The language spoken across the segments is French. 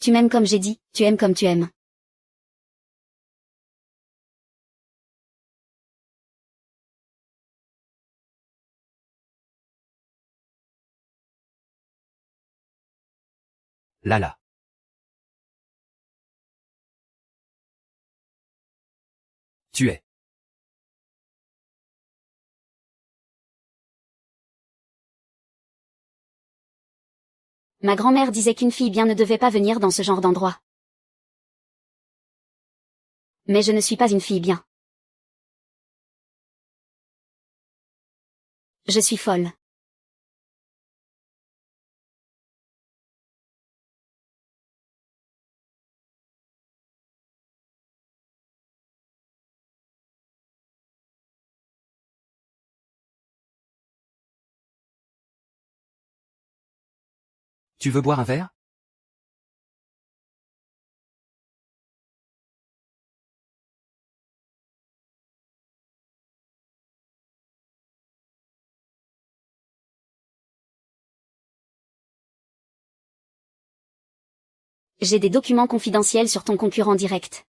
Tu m'aimes comme j'ai dit, tu aimes comme tu aimes. Lala. Tu es. Ma grand-mère disait qu'une fille bien ne devait pas venir dans ce genre d'endroit. Mais je ne suis pas une fille bien. Je suis folle. Tu veux boire un verre? J'ai des documents confidentiels sur ton concurrent direct.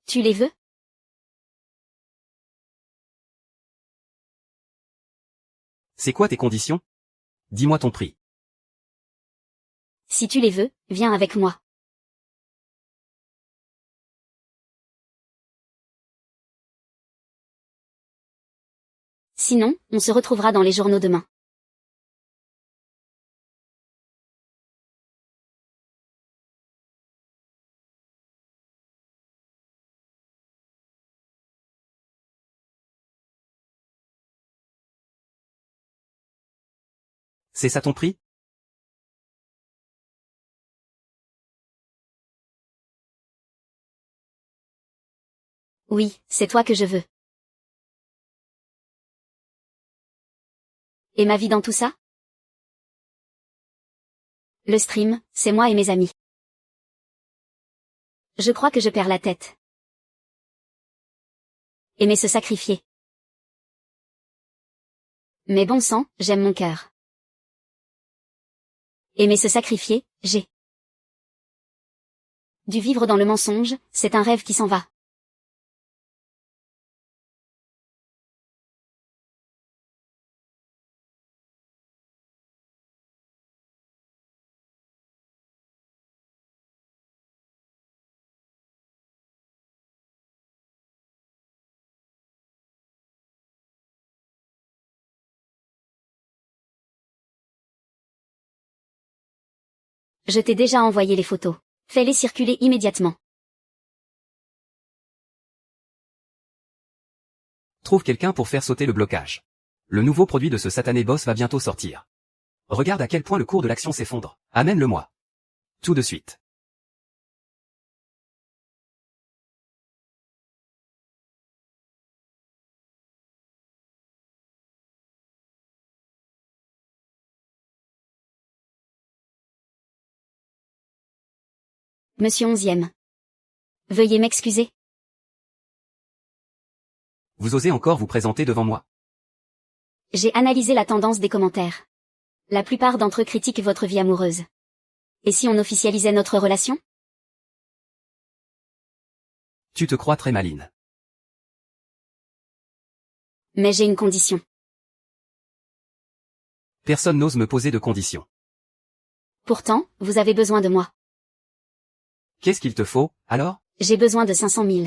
Tu les veux? C'est quoi tes conditions? Dis-moi ton prix. Si tu les veux, viens avec moi. Sinon, on se retrouvera dans les journaux demain. C'est ça ton prix? Oui, c'est toi que je veux. Et ma vie dans tout ça? Le stream, c'est moi et mes amis. Je crois que je perds la tête. Aimer se sacrifier. Mais bon sang, j'aime mon cœur. Aimer se sacrifier, j'ai dû vivre dans le mensonge, c'est un rêve qui s'en va. Je t'ai déjà envoyé les photos. Fais-les circuler immédiatement. Trouve quelqu'un pour faire sauter le blocage. Le nouveau produit de ce satané boss va bientôt sortir. Regarde à quel point le cours de l'action s'effondre. Amène-le-moi. Tout de suite. Monsieur 11e. Veuillez m'excuser. Vous osez encore vous présenter devant moi? J'ai analysé la tendance des commentaires. La plupart d'entre eux critiquent votre vie amoureuse. Et si on officialisait notre relation? Tu te crois très maline. Mais j'ai une condition. Personne n'ose me poser de conditions. Pourtant, vous avez besoin de moi. Qu'est-ce qu'il te faut, alors? J'ai besoin de 500 000.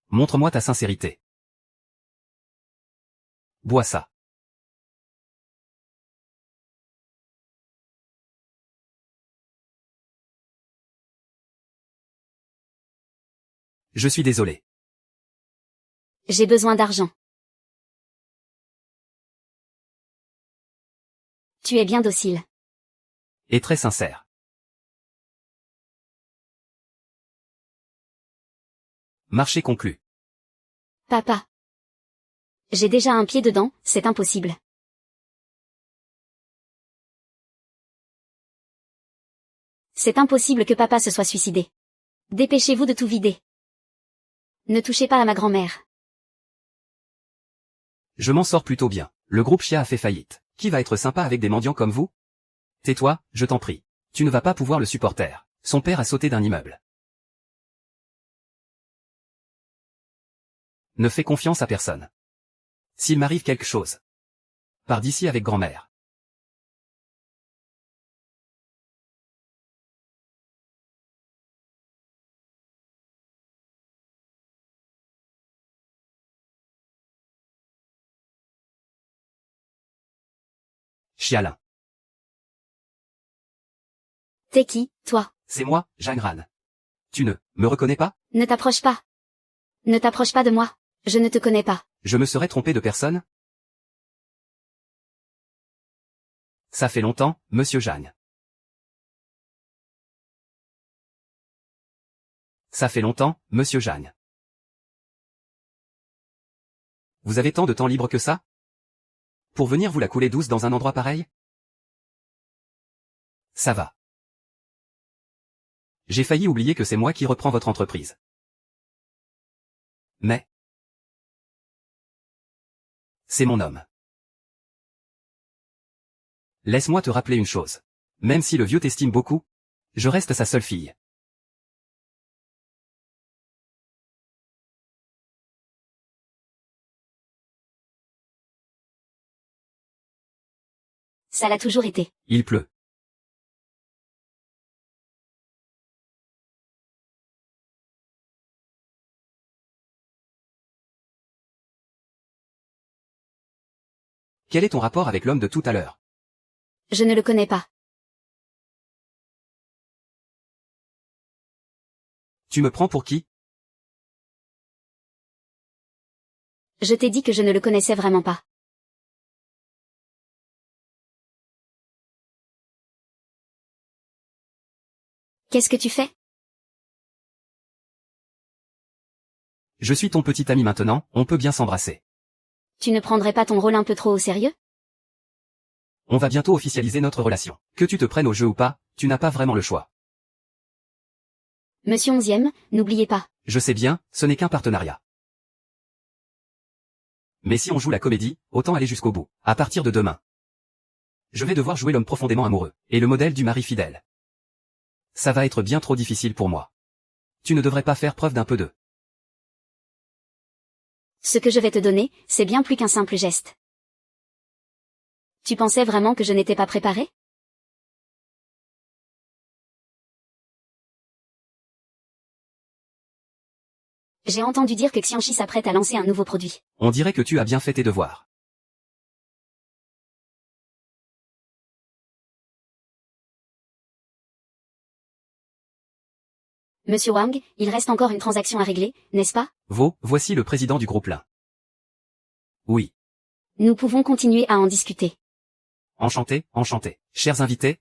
Montre-moi ta sincérité. Bois ça. Je suis désolé. J'ai besoin d'argent. Tu es bien docile. Et très sincère. Marché conclu. Papa. J'ai déjà un pied dedans, c'est impossible. C'est impossible que papa se soit suicidé. Dépêchez-vous de tout vider. Ne touchez pas à ma grand-mère. Je m'en sors plutôt bien. Le groupe Chia a fait faillite. Qui va être sympa avec des mendiants comme vous? Tais-toi, je t'en prie. Tu ne vas pas pouvoir le supporter. Son père a sauté d'un immeuble. Ne fais confiance à personne. S'il m'arrive quelque chose. Pars d'ici avec grand-mère. Chialin. T'es qui, toi? C'est moi, Jangran. Tu ne me reconnais pas? Ne t'approche pas. Ne t'approche pas de moi. Je ne te connais pas. Je me serais trompé de personne? Ça fait longtemps, monsieur Jang. Ça fait longtemps, monsieur Jang. Vous avez tant de temps libre que ça? Pour venir vous la couler douce dans un endroit pareil? Ça va. J'ai failli oublier que c'est moi qui reprends votre entreprise. Mais... c'est mon homme. Laisse-moi te rappeler une chose. Même si le vieux t'estime beaucoup, je reste sa seule fille. Ça l'a toujours été. Il pleut. Quel est ton rapport avec l'homme de tout à l'heure? Je ne le connais pas. Tu me prends pour qui? Je t'ai dit que je ne le connaissais vraiment pas. Qu'est-ce que tu fais? Je suis ton petit ami maintenant, on peut bien s'embrasser. Tu ne prendrais pas ton rôle un peu trop au sérieux? On va bientôt officialiser notre relation. Que tu te prennes au jeu ou pas, tu n'as pas vraiment le choix. Monsieur 11e, n'oubliez pas. Je sais bien, ce n'est qu'un partenariat. Mais si on joue la comédie, autant aller jusqu'au bout. À partir de demain, je vais devoir jouer l'homme profondément amoureux, et le modèle du mari fidèle. Ça va être bien trop difficile pour moi. Tu ne devrais pas faire preuve d'un peu de... Ce que je vais te donner, c'est bien plus qu'un simple geste. Tu pensais vraiment que je n'étais pas préparée? J'ai entendu dire que Xianxi s'apprête à lancer un nouveau produit. On dirait que tu as bien fait tes devoirs. Monsieur Wang, il reste encore une transaction à régler, n'est-ce pas? Voici le président du groupe Lin. Oui. Nous pouvons continuer à en discuter. Enchanté, enchanté. Chers invités,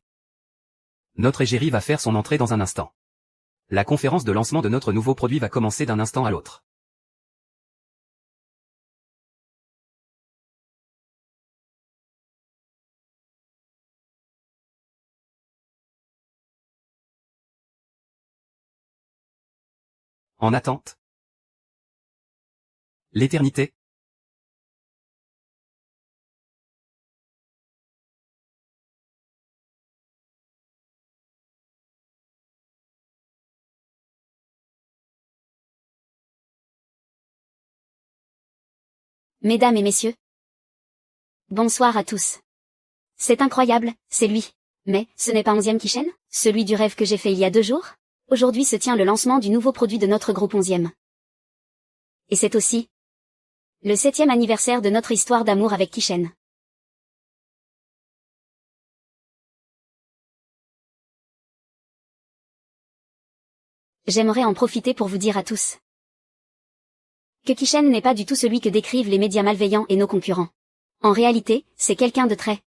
notre égérie va faire son entrée dans un instant. La conférence de lancement de notre nouveau produit va commencer d'un instant à l'autre. En attente. L'éternité. Mesdames et messieurs. Bonsoir à tous. C'est incroyable, c'est lui. Mais, ce n'est pas 11e Kishen, celui du rêve que j'ai fait il y a 2 jours? Aujourd'hui se tient le lancement du nouveau produit de notre groupe 11e. Et c'est aussi le 7e anniversaire de notre histoire d'amour avec Kishen. J'aimerais en profiter pour vous dire à tous que Kishen n'est pas du tout celui que décrivent les médias malveillants et nos concurrents. En réalité, c'est quelqu'un de très.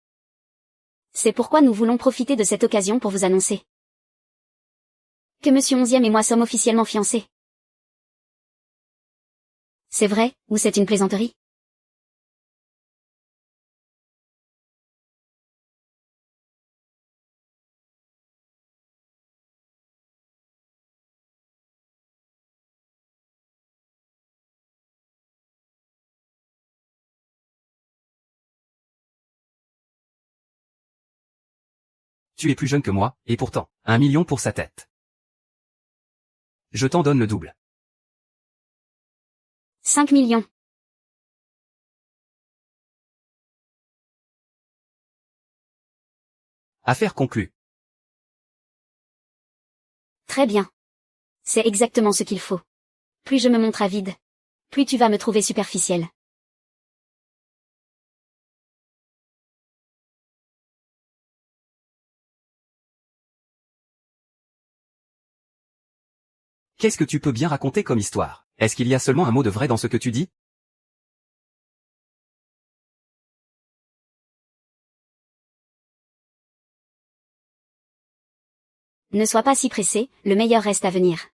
C'est pourquoi nous voulons profiter de cette occasion pour vous annoncer que Monsieur 11e et moi sommes officiellement fiancés. C'est vrai, ou c'est une plaisanterie? Tu es plus jeune que moi, et pourtant, 1 million pour sa tête. Je t'en donne le double. 5 millions. Affaire conclue. Très bien. C'est exactement ce qu'il faut. Plus je me montre avide, plus tu vas me trouver superficielle. Qu'est-ce que tu peux bien raconter comme histoire? Est-ce qu'il y a seulement un mot de vrai dans ce que tu dis? Ne sois pas si pressé, le meilleur reste à venir.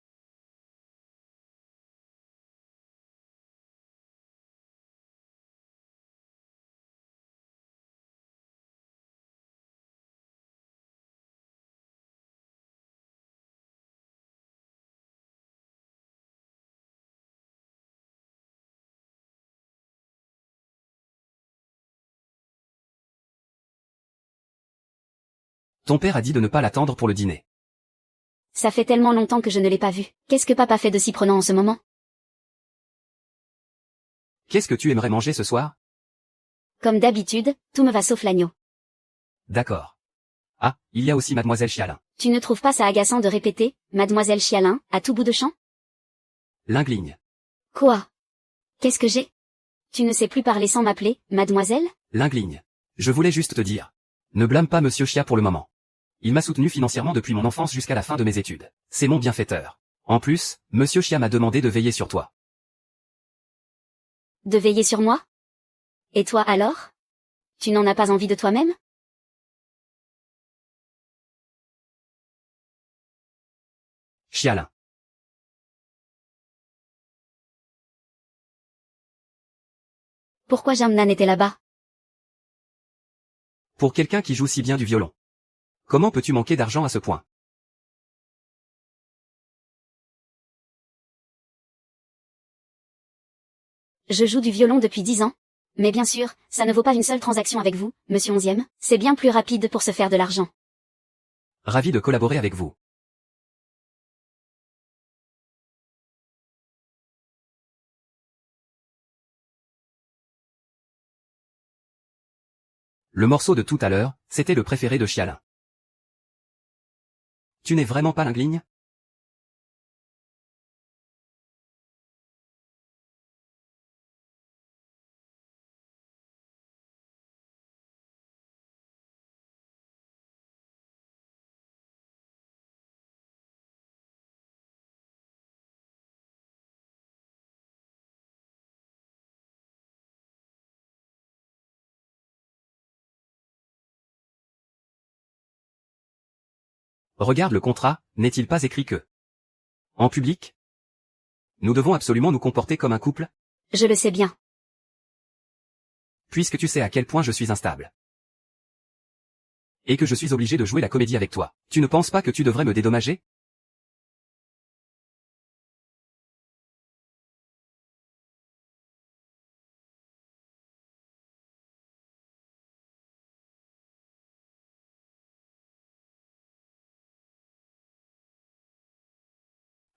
Ton père a dit de ne pas l'attendre pour le dîner. Ça fait tellement longtemps que je ne l'ai pas vu. Qu'est-ce que papa fait de si prenant en ce moment? Qu'est-ce que tu aimerais manger ce soir? Comme d'habitude, tout me va sauf l'agneau. D'accord. Ah, il y a aussi mademoiselle Chialin. Tu ne trouves pas ça agaçant de répéter, Mademoiselle Chialin, à tout bout de champ? Lingligne. Quoi? Qu'est-ce que j'ai? Tu ne sais plus parler sans m'appeler, mademoiselle? Lingligne. Je voulais juste te dire. Ne blâme pas monsieur Chia pour le moment. Il m'a soutenu financièrement depuis mon enfance jusqu'à la fin de mes études. C'est mon bienfaiteur. En plus, monsieur Chia m'a demandé de veiller sur toi. De veiller sur moi? Et toi alors? Tu n'en as pas envie de toi-même? Chialin. Pourquoi Jamnan était là-bas? Pour quelqu'un qui joue si bien du violon. Comment peux-tu manquer d'argent à ce point? Je joue du violon depuis 10 ans. Mais bien sûr, ça ne vaut pas une seule transaction avec vous, monsieur 11e. C'est bien plus rapide pour se faire de l'argent. Ravi de collaborer avec vous. Le morceau de tout à l'heure, c'était le préféré de Chialin. Tu n'es vraiment pas Lingligne? Regarde le contrat, n'est-il pas écrit que en public, nous devons absolument nous comporter comme un couple? Je le sais bien. Puisque tu sais à quel point je suis instable. Et que je suis obligé de jouer la comédie avec toi. Tu ne penses pas que tu devrais me dédommager?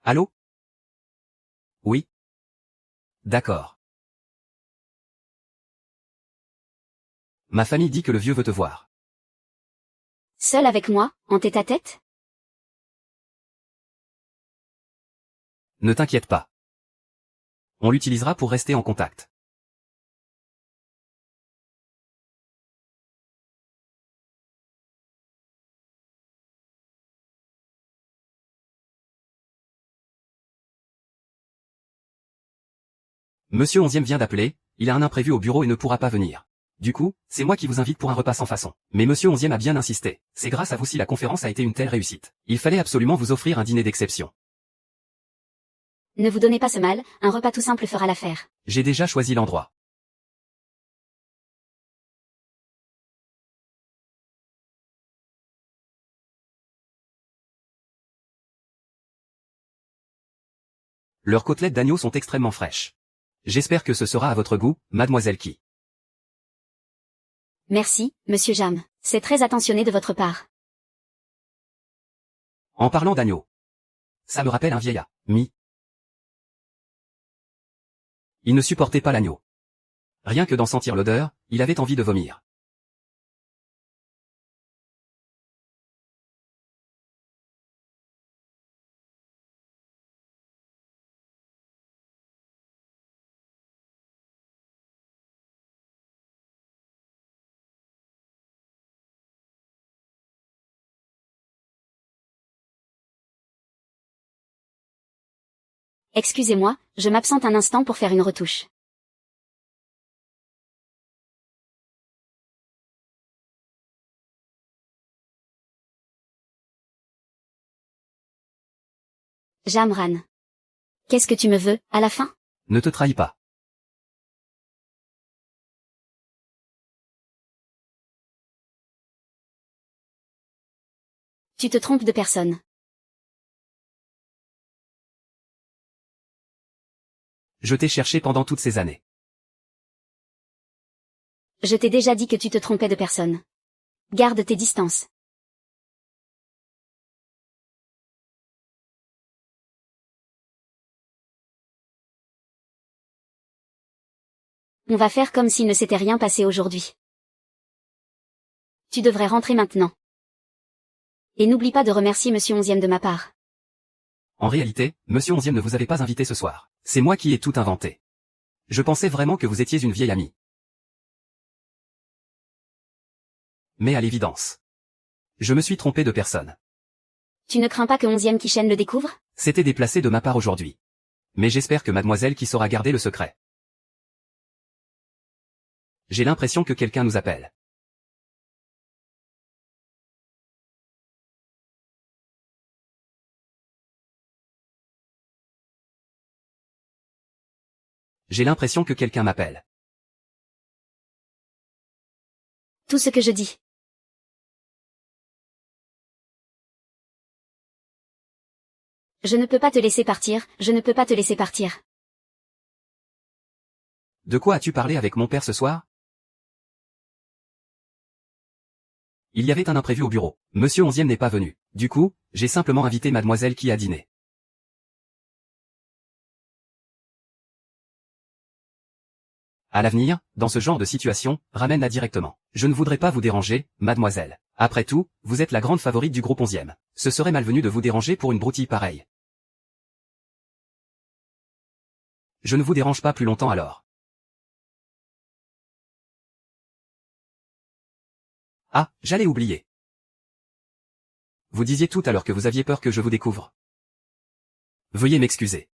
Allô? Oui. D'accord. Ma famille dit que le vieux veut te voir. Seul avec moi, en tête-à-tête? Ne t'inquiète pas. On l'utilisera pour rester en contact. Monsieur 11e vient d'appeler, il a un imprévu au bureau et ne pourra pas venir. Du coup, c'est moi qui vous invite pour un repas sans façon. Mais monsieur 11e a bien insisté. C'est grâce à vous si la conférence a été une telle réussite. Il fallait absolument vous offrir un dîner d'exception. Ne vous donnez pas ce mal, un repas tout simple fera l'affaire. J'ai déjà choisi l'endroit. Leurs côtelettes d'agneau sont extrêmement fraîches. J'espère que ce sera à votre goût, mademoiselle Key. Merci, monsieur Jam. C'est très attentionné de votre part. En parlant d'agneau. Ça me rappelle un vieil ami. Il ne supportait pas l'agneau. Rien que d'en sentir l'odeur, il avait envie de vomir. Excusez-moi, je m'absente un instant pour faire une retouche. Jamran. Qu'est-ce que tu me veux, à la fin? Ne te trahis pas. Tu te trompes de personne. Je t'ai cherché pendant toutes ces années. Je t'ai déjà dit que tu te trompais de personne. Garde tes distances. On va faire comme s'il ne s'était rien passé aujourd'hui. Tu devrais rentrer maintenant. Et n'oublie pas de remercier Monsieur Onzième de ma part. En réalité, Monsieur Onzième ne vous avait pas invité ce soir. C'est moi qui ai tout inventé. Je pensais vraiment que vous étiez une vieille amie. Mais à l'évidence. Je me suis trompé de personne. Tu ne crains pas que Onzième Kishen le découvre? C'était déplacé de ma part aujourd'hui. Mais j'espère que mademoiselle qui saura garder le secret. J'ai l'impression que quelqu'un nous appelle. J'ai l'impression que quelqu'un m'appelle. Tout ce que je dis. Je ne peux pas te laisser partir, je ne peux pas te laisser partir. De quoi as-tu parlé avec mon père ce soir? Il y avait un imprévu au bureau. Monsieur Onzième n'est pas venu. Du coup, j'ai simplement invité mademoiselle qui a dîné. À l'avenir, dans ce genre de situation, ramène-la directement. Je ne voudrais pas vous déranger, mademoiselle. Après tout, vous êtes la grande favorite du groupe 11e. Ce serait malvenu de vous déranger pour une broutille pareille. Je ne vous dérange pas plus longtemps alors. Ah, j'allais oublier. Vous disiez tout à l'heure que vous aviez peur que je vous découvre. Veuillez m'excuser.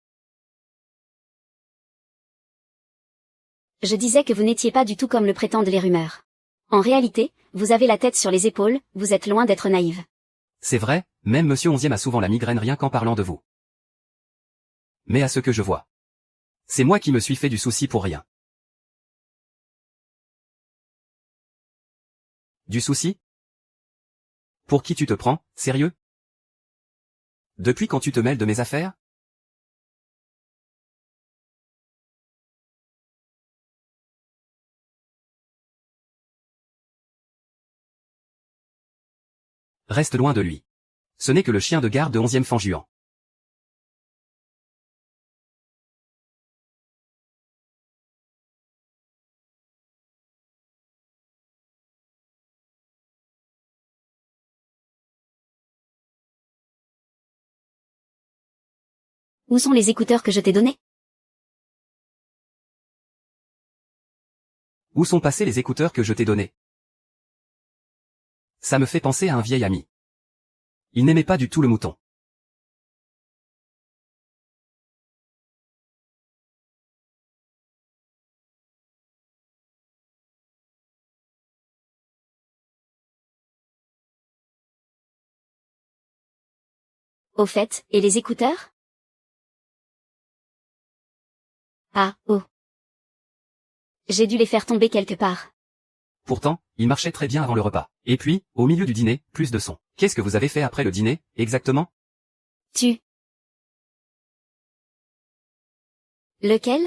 Je disais que vous n'étiez pas du tout comme le prétendent les rumeurs. En réalité, vous avez la tête sur les épaules, vous êtes loin d'être naïve. C'est vrai, même Monsieur Onzième a souvent la migraine rien qu'en parlant de vous. Mais à ce que je vois. C'est moi qui me suis fait du souci pour rien. Du souci? Pour qui tu te prends, sérieux? Depuis quand tu te mêles de mes affaires? Reste loin de lui. Ce n'est que le chien de garde de 11e Fanjuan. Où sont les écouteurs que je t'ai donnés? Où sont passés les écouteurs que je t'ai donnés? Ça me fait penser à un vieil ami. Il n'aimait pas du tout le mouton. Au fait, et les écouteurs? Ah, oh. J'ai dû les faire tomber quelque part. Pourtant, il marchait très bien avant le repas. Et puis, au milieu du dîner, plus de son. Qu'est-ce que vous avez fait après le dîner, exactement? Tu. Lequel?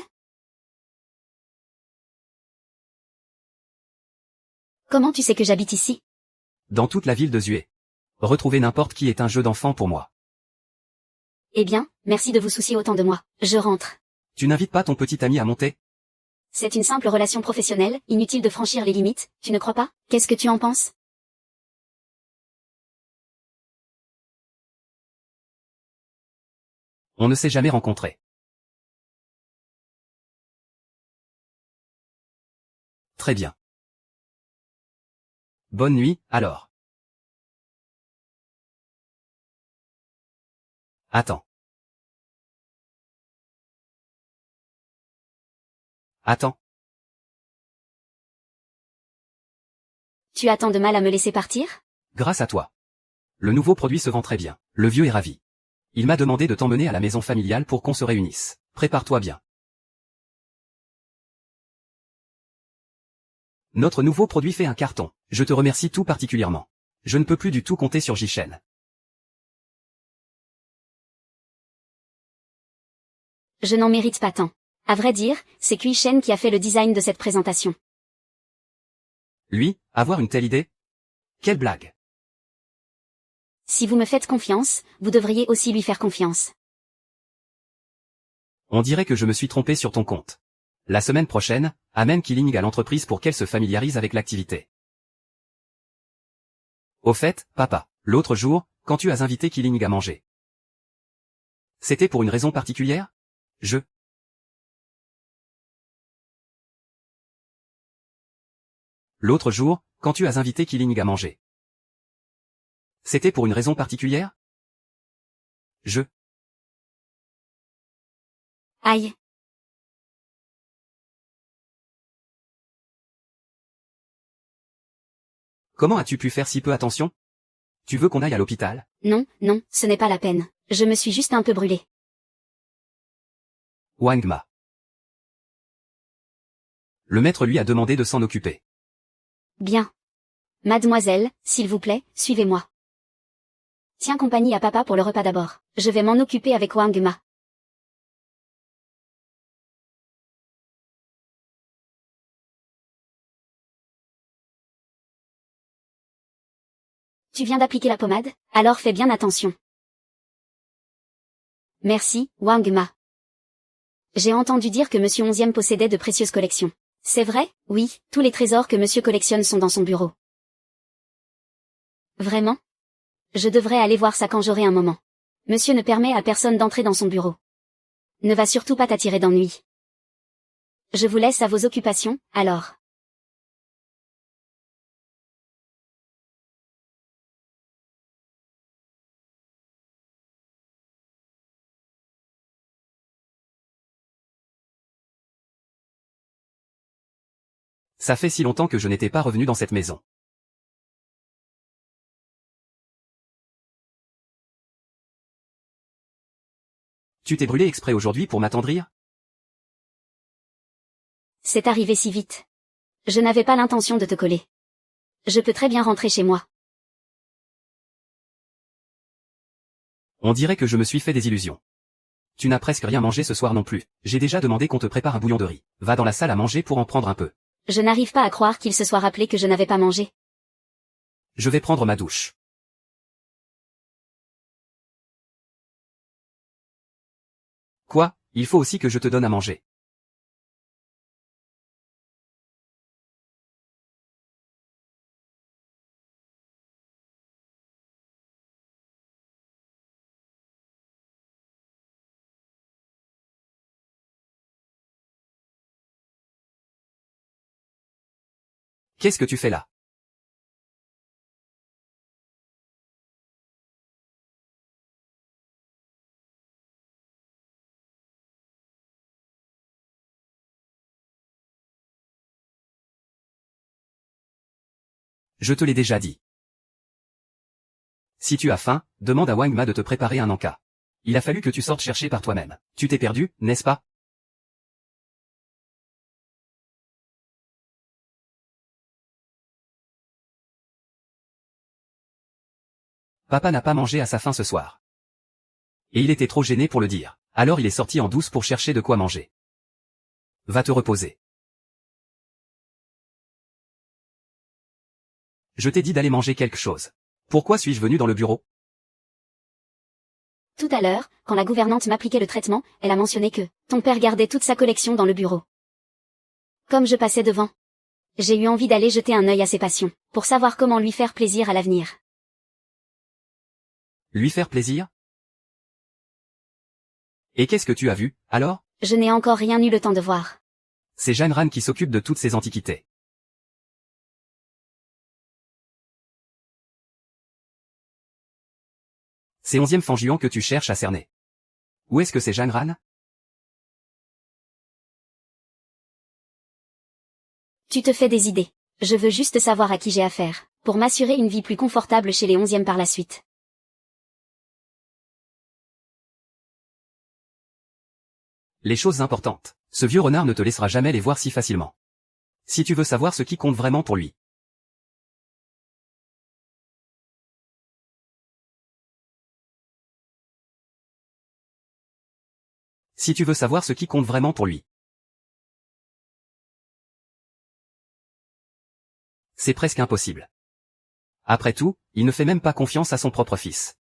Comment tu sais que j'habite ici? Dans toute la ville de Zué. Retrouver n'importe qui est un jeu d'enfant pour moi. Eh bien, merci de vous soucier autant de moi. Je rentre. Tu n'invites pas ton petit ami à monter? C'est une simple relation professionnelle, inutile de franchir les limites, tu ne crois pas? Qu'est-ce que tu en penses? On ne s'est jamais rencontrés. Très bien. Bonne nuit, alors. Attends. Attends. Tu as tant de mal à me laisser partir? Grâce à toi. Le nouveau produit se vend très bien. Le vieux est ravi. Il m'a demandé de t'emmener à la maison familiale pour qu'on se réunisse. Prépare-toi bien. Notre nouveau produit fait un carton. Je te remercie tout particulièrement. Je ne peux plus du tout compter sur Jichen. Je n'en mérite pas tant. À vrai dire, c'est Kui Shen qui a fait le design de cette présentation. Lui, avoir une telle idée? Quelle blague! Si vous me faites confiance, vous devriez aussi lui faire confiance. On dirait que je me suis trompé sur ton compte. La semaine prochaine, amène Killing à l'entreprise pour qu'elle se familiarise avec l'activité. Au fait, papa, l'autre jour, quand tu as invité Killing à manger. C'était pour une raison particulière? L'autre jour, quand tu as invité Killing à manger. C'était pour une raison particulière? Aïe. Comment as-tu pu faire si peu attention? Tu veux qu'on aille à l'hôpital? Non, non, ce n'est pas la peine. Je me suis juste un peu brûlée. Wang Ma. Le maître lui a demandé de s'en occuper. Bien. Mademoiselle, s'il vous plaît, suivez-moi. Tiens compagnie à papa pour le repas d'abord. Je vais m'en occuper avec Wang Ma. Tu viens d'appliquer la pommade? Alors fais bien attention. Merci, Wang Ma. J'ai entendu dire que Monsieur Onzième possédait de précieuses collections. C'est vrai? Oui, tous les trésors que Monsieur collectionne sont dans son bureau. Vraiment? Je devrais aller voir ça quand j'aurai un moment. Monsieur ne permet à personne d'entrer dans son bureau. Ne va surtout pas t'attirer d'ennui. Je vous laisse à vos occupations, alors. Ça fait si longtemps que je n'étais pas revenu dans cette maison. Tu t'es brûlé exprès aujourd'hui pour m'attendrir? C'est arrivé si vite. Je n'avais pas l'intention de te coller. Je peux très bien rentrer chez moi. On dirait que je me suis fait des illusions. Tu n'as presque rien mangé ce soir non plus. J'ai déjà demandé qu'on te prépare un bouillon de riz. Va dans la salle à manger pour en prendre un peu. Je n'arrive pas à croire qu'il se soit rappelé que je n'avais pas mangé. Je vais prendre ma douche. Quoi? Il faut aussi que je te donne à manger. Qu'est-ce que tu fais là? Je te l'ai déjà dit. Si tu as faim, demande à Wang Ma de te préparer un encas. Il a fallu que tu sortes chercher par toi-même. Tu t'es perdu, n'est-ce pas? Papa n'a pas mangé à sa faim ce soir. Et il était trop gêné pour le dire. Alors il est sorti en douce pour chercher de quoi manger. Va te reposer. Je t'ai dit d'aller manger quelque chose. Pourquoi suis-je venu dans le bureau? Tout à l'heure, quand la gouvernante m'appliquait le traitement, elle a mentionné que ton père gardait toute sa collection dans le bureau. Comme je passais devant, j'ai eu envie d'aller jeter un œil à ses passions, pour savoir comment lui faire plaisir à l'avenir. Lui faire plaisir? Et qu'est-ce que tu as vu, alors? Je n'ai encore rien eu le temps de voir. C'est Jeanne Ran qui s'occupe de toutes ces antiquités. C'est 11e Fanjuan que tu cherches à cerner. Où est-ce que c'est Jeanne Ran? Tu te fais des idées. Je veux juste savoir à qui j'ai affaire, pour m'assurer une vie plus confortable chez les 11e par la suite. Les choses importantes. Ce vieux renard ne te laissera jamais les voir si facilement. Si tu veux savoir ce qui compte vraiment pour lui. Si tu veux savoir ce qui compte vraiment pour lui. C'est presque impossible. Après tout, il ne fait même pas confiance à son propre fils.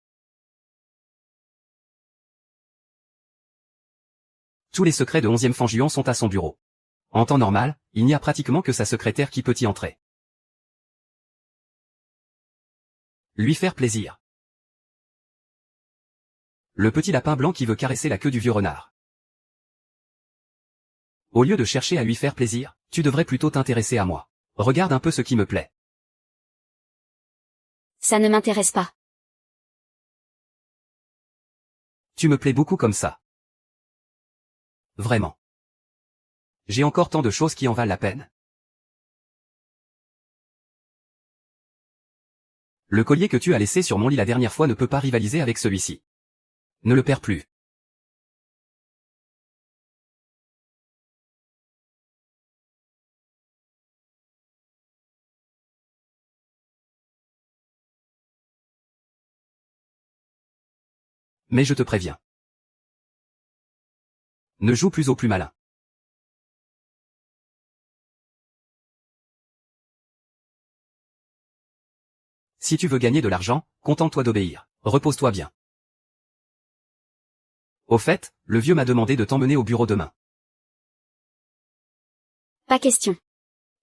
Tous les secrets de 11e Fanjuan sont à son bureau. En temps normal, il n'y a pratiquement que sa secrétaire qui peut y entrer. Lui faire plaisir. Le petit lapin blanc qui veut caresser la queue du vieux renard. Au lieu de chercher à lui faire plaisir, tu devrais plutôt t'intéresser à moi. Regarde un peu ce qui me plaît. Ça ne m'intéresse pas. Tu me plais beaucoup comme ça. Vraiment. J'ai encore tant de choses qui en valent la peine. Le collier que tu as laissé sur mon lit la dernière fois ne peut pas rivaliser avec celui-ci. Ne le perds plus. Mais je te préviens. Ne joue plus au plus malin. Si tu veux gagner de l'argent, contente-toi d'obéir. Repose-toi bien. Au fait, le vieux m'a demandé de t'emmener au bureau demain. Pas question.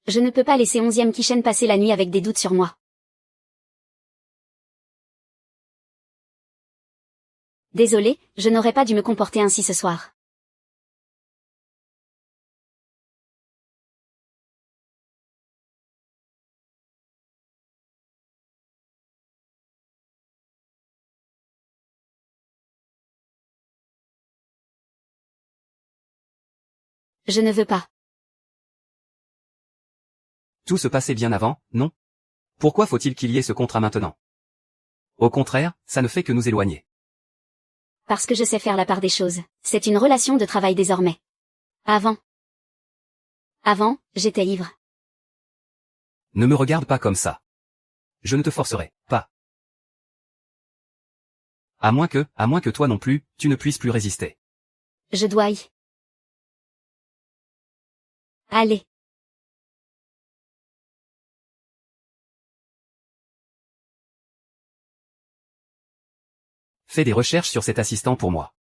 Je ne peux pas laisser 11e Kishen passer la nuit avec des doutes sur moi. Désolé, je n'aurais pas dû me comporter ainsi ce soir. Je ne veux pas. Tout se passait bien avant, non? Pourquoi faut-il qu'il y ait ce contrat maintenant? Au contraire, ça ne fait que nous éloigner. Parce que je sais faire la part des choses. C'est une relation de travail désormais. Avant, j'étais ivre. Ne me regarde pas comme ça. Je ne te forcerai pas. À moins que toi non plus, tu ne puisses plus résister. Je dois y aller. Fais des recherches sur cet assistant pour moi.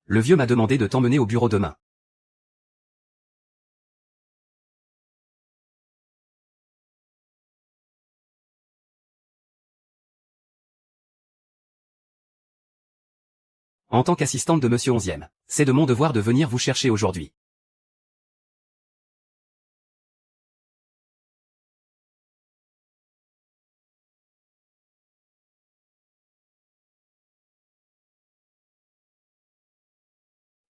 Le vieux m'a demandé de t'emmener au bureau demain. En tant qu'assistante de Monsieur 11e, c'est de mon devoir de venir vous chercher aujourd'hui.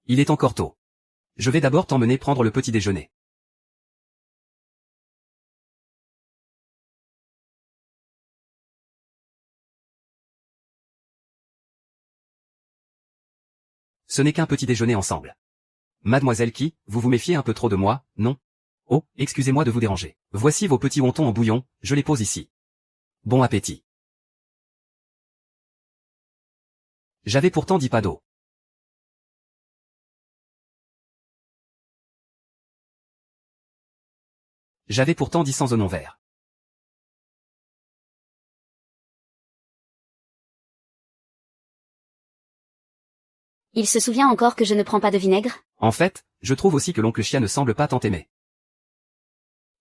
Il est encore tôt. Je vais d'abord t'emmener prendre le petit déjeuner. Ce n'est qu'un petit déjeuner ensemble. Mademoiselle qui, vous vous méfiez un peu trop de moi, non? Oh, excusez-moi de vous déranger. Voici vos petits wontons en bouillon, je les pose ici. Bon appétit. J'avais pourtant dit pas d'eau. J'avais pourtant dit sans eau non vert. Il se souvient encore que je ne prends pas de vinaigre? En fait, je trouve aussi que l'oncle Chia ne semble pas tant aimer.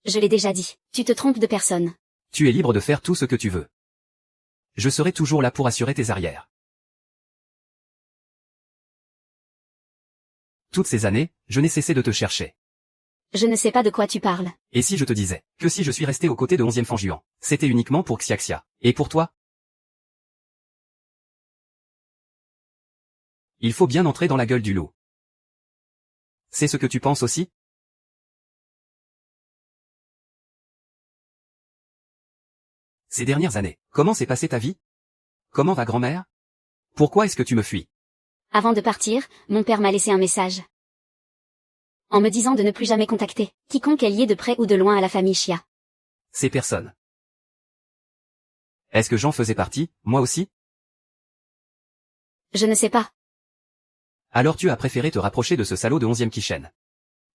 Je l'ai déjà dit, tu te trompes de personne. Tu es libre de faire tout ce que tu veux. Je serai toujours là pour assurer tes arrières. Toutes ces années, je n'ai cessé de te chercher. Je ne sais pas de quoi tu parles. Et si je te disais que si je suis resté aux côtés de 11e Fanjuan, c'était uniquement pour Xiaxia. Et pour toi? Il faut bien entrer dans la gueule du loup. C'est ce que tu penses aussi? Ces dernières années, comment s'est passée ta vie? Comment va grand-mère? Pourquoi est-ce que tu me fuis? Avant de partir, mon père m'a laissé un message. En me disant de ne plus jamais contacter quiconque est lié de près ou de loin à la famille Chia. Ces personnes. Est-ce que j'en faisais partie, moi aussi? Je ne sais pas. Alors tu as préféré te rapprocher de ce salaud de 11e Kishen.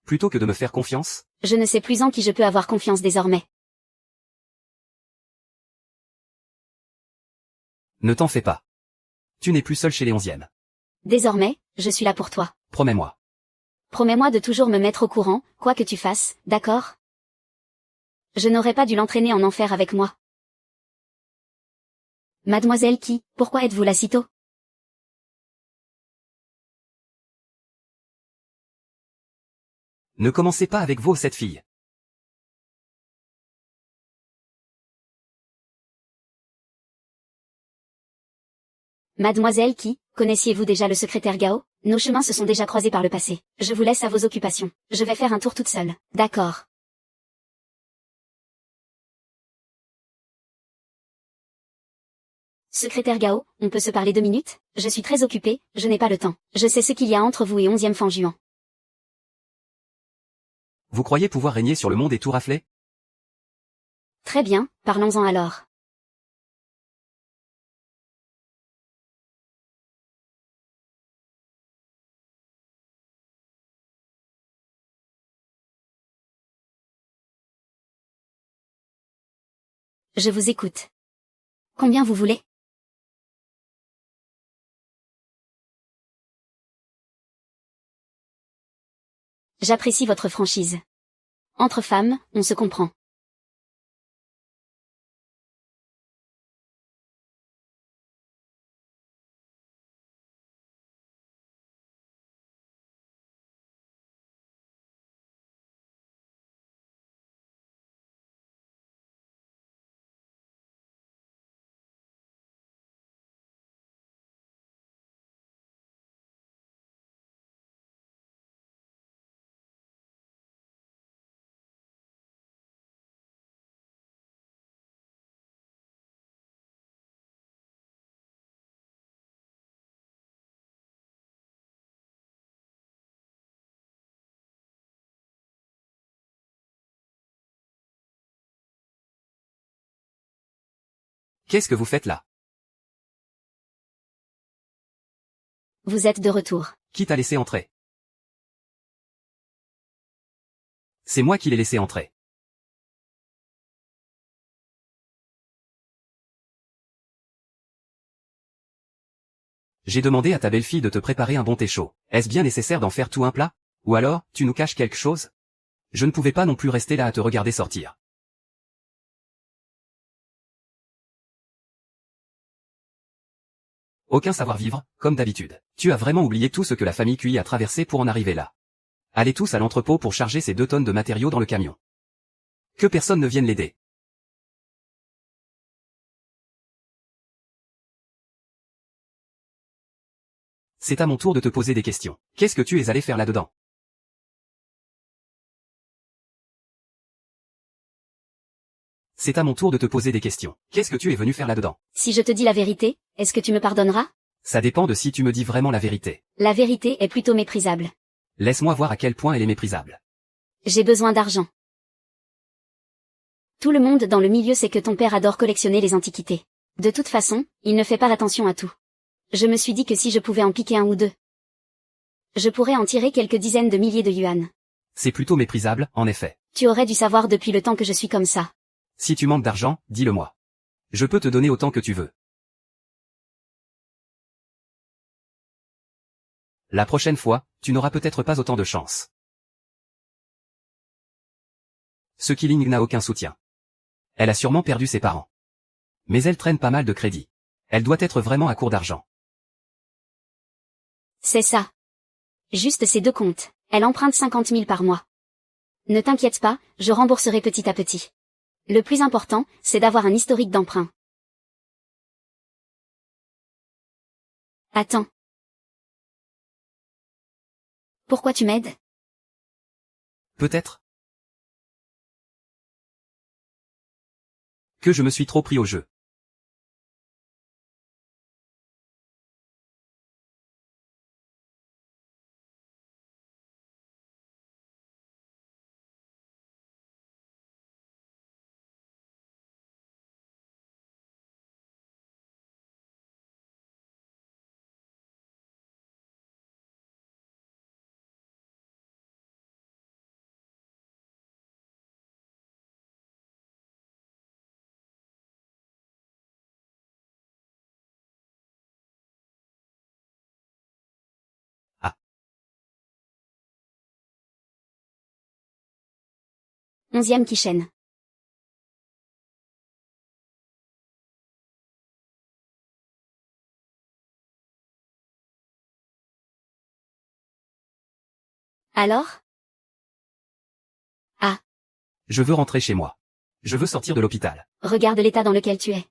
Plutôt que de me faire confiance? Je ne sais plus en qui je peux avoir confiance désormais. Ne t'en fais pas. Tu n'es plus seul chez les 11e. Désormais, je suis là pour toi. Promets-moi. Promets-moi de toujours me mettre au courant, quoi que tu fasses, d'accord? Je n'aurais pas dû l'entraîner en enfer avec moi. Mademoiselle qui, pourquoi êtes-vous là si tôt? Ne commencez pas avec vos 7 filles. Mademoiselle qui, connaissiez-vous déjà le secrétaire Gao? Nos chemins se sont déjà croisés par le passé. Je vous laisse à vos occupations. Je vais faire un tour toute seule. D'accord. Secrétaire Gao, on peut se parler 2 minutes? Je suis très occupée, je n'ai pas le temps. Je sais ce qu'il y a entre vous et 11e Fanjuan. Vous croyez pouvoir régner sur le monde et tout rafler? Très bien, parlons-en alors. Je vous écoute. Combien vous voulez? J'apprécie votre franchise. Entre femmes, on se comprend. Qu'est-ce que vous faites là? Vous êtes de retour. Qui t'a laissé entrer? C'est moi qui l'ai laissé entrer. J'ai demandé à ta belle-fille de te préparer un bon thé chaud. Est-ce bien nécessaire d'en faire tout un plat? Ou alors, tu nous caches quelque chose? Je ne pouvais pas non plus rester là à te regarder sortir. Aucun savoir-vivre, comme d'habitude. Tu as vraiment oublié tout ce que la famille Cui a traversé pour en arriver là. Allez tous à l'entrepôt pour charger ces 2 tonnes de matériaux dans le camion. Que personne ne vienne l'aider. C'est à mon tour de te poser des questions. Qu'est-ce que tu es allé faire là-dedans? C'est à mon tour de te poser des questions. Qu'est-ce que tu es venu faire là-dedans? Si je te dis la vérité, est-ce que tu me pardonneras? Ça dépend de si tu me dis vraiment la vérité. La vérité est plutôt méprisable. Laisse-moi voir à quel point elle est méprisable. J'ai besoin d'argent. Tout le monde dans le milieu sait que ton père adore collectionner les antiquités. De toute façon, il ne fait pas attention à tout. Je me suis dit que si je pouvais en piquer un ou deux, je pourrais en tirer quelques dizaines de milliers de yuan. C'est plutôt méprisable, en effet. Tu aurais dû savoir depuis le temps que je suis comme ça. Si tu manques d'argent, dis-le-moi. Je peux te donner autant que tu veux. La prochaine fois, tu n'auras peut-être pas autant de chance. Ce Killing n'a aucun soutien. Elle a sûrement perdu ses parents. Mais elle traîne pas mal de crédit. Elle doit être vraiment à court d'argent. C'est ça. Juste ces deux comptes. Elle emprunte 50 000 par mois. Ne t'inquiète pas, je rembourserai petit à petit. Le plus important, c'est d'avoir un historique d'emprunt. Attends. Pourquoi tu m'aides? Peut-être que je me suis trop pris au jeu. Ah, 11e Kishen. Alors? Ah, je veux rentrer chez moi. Je veux sortir de l'hôpital. regarde l'état dans lequel tu es.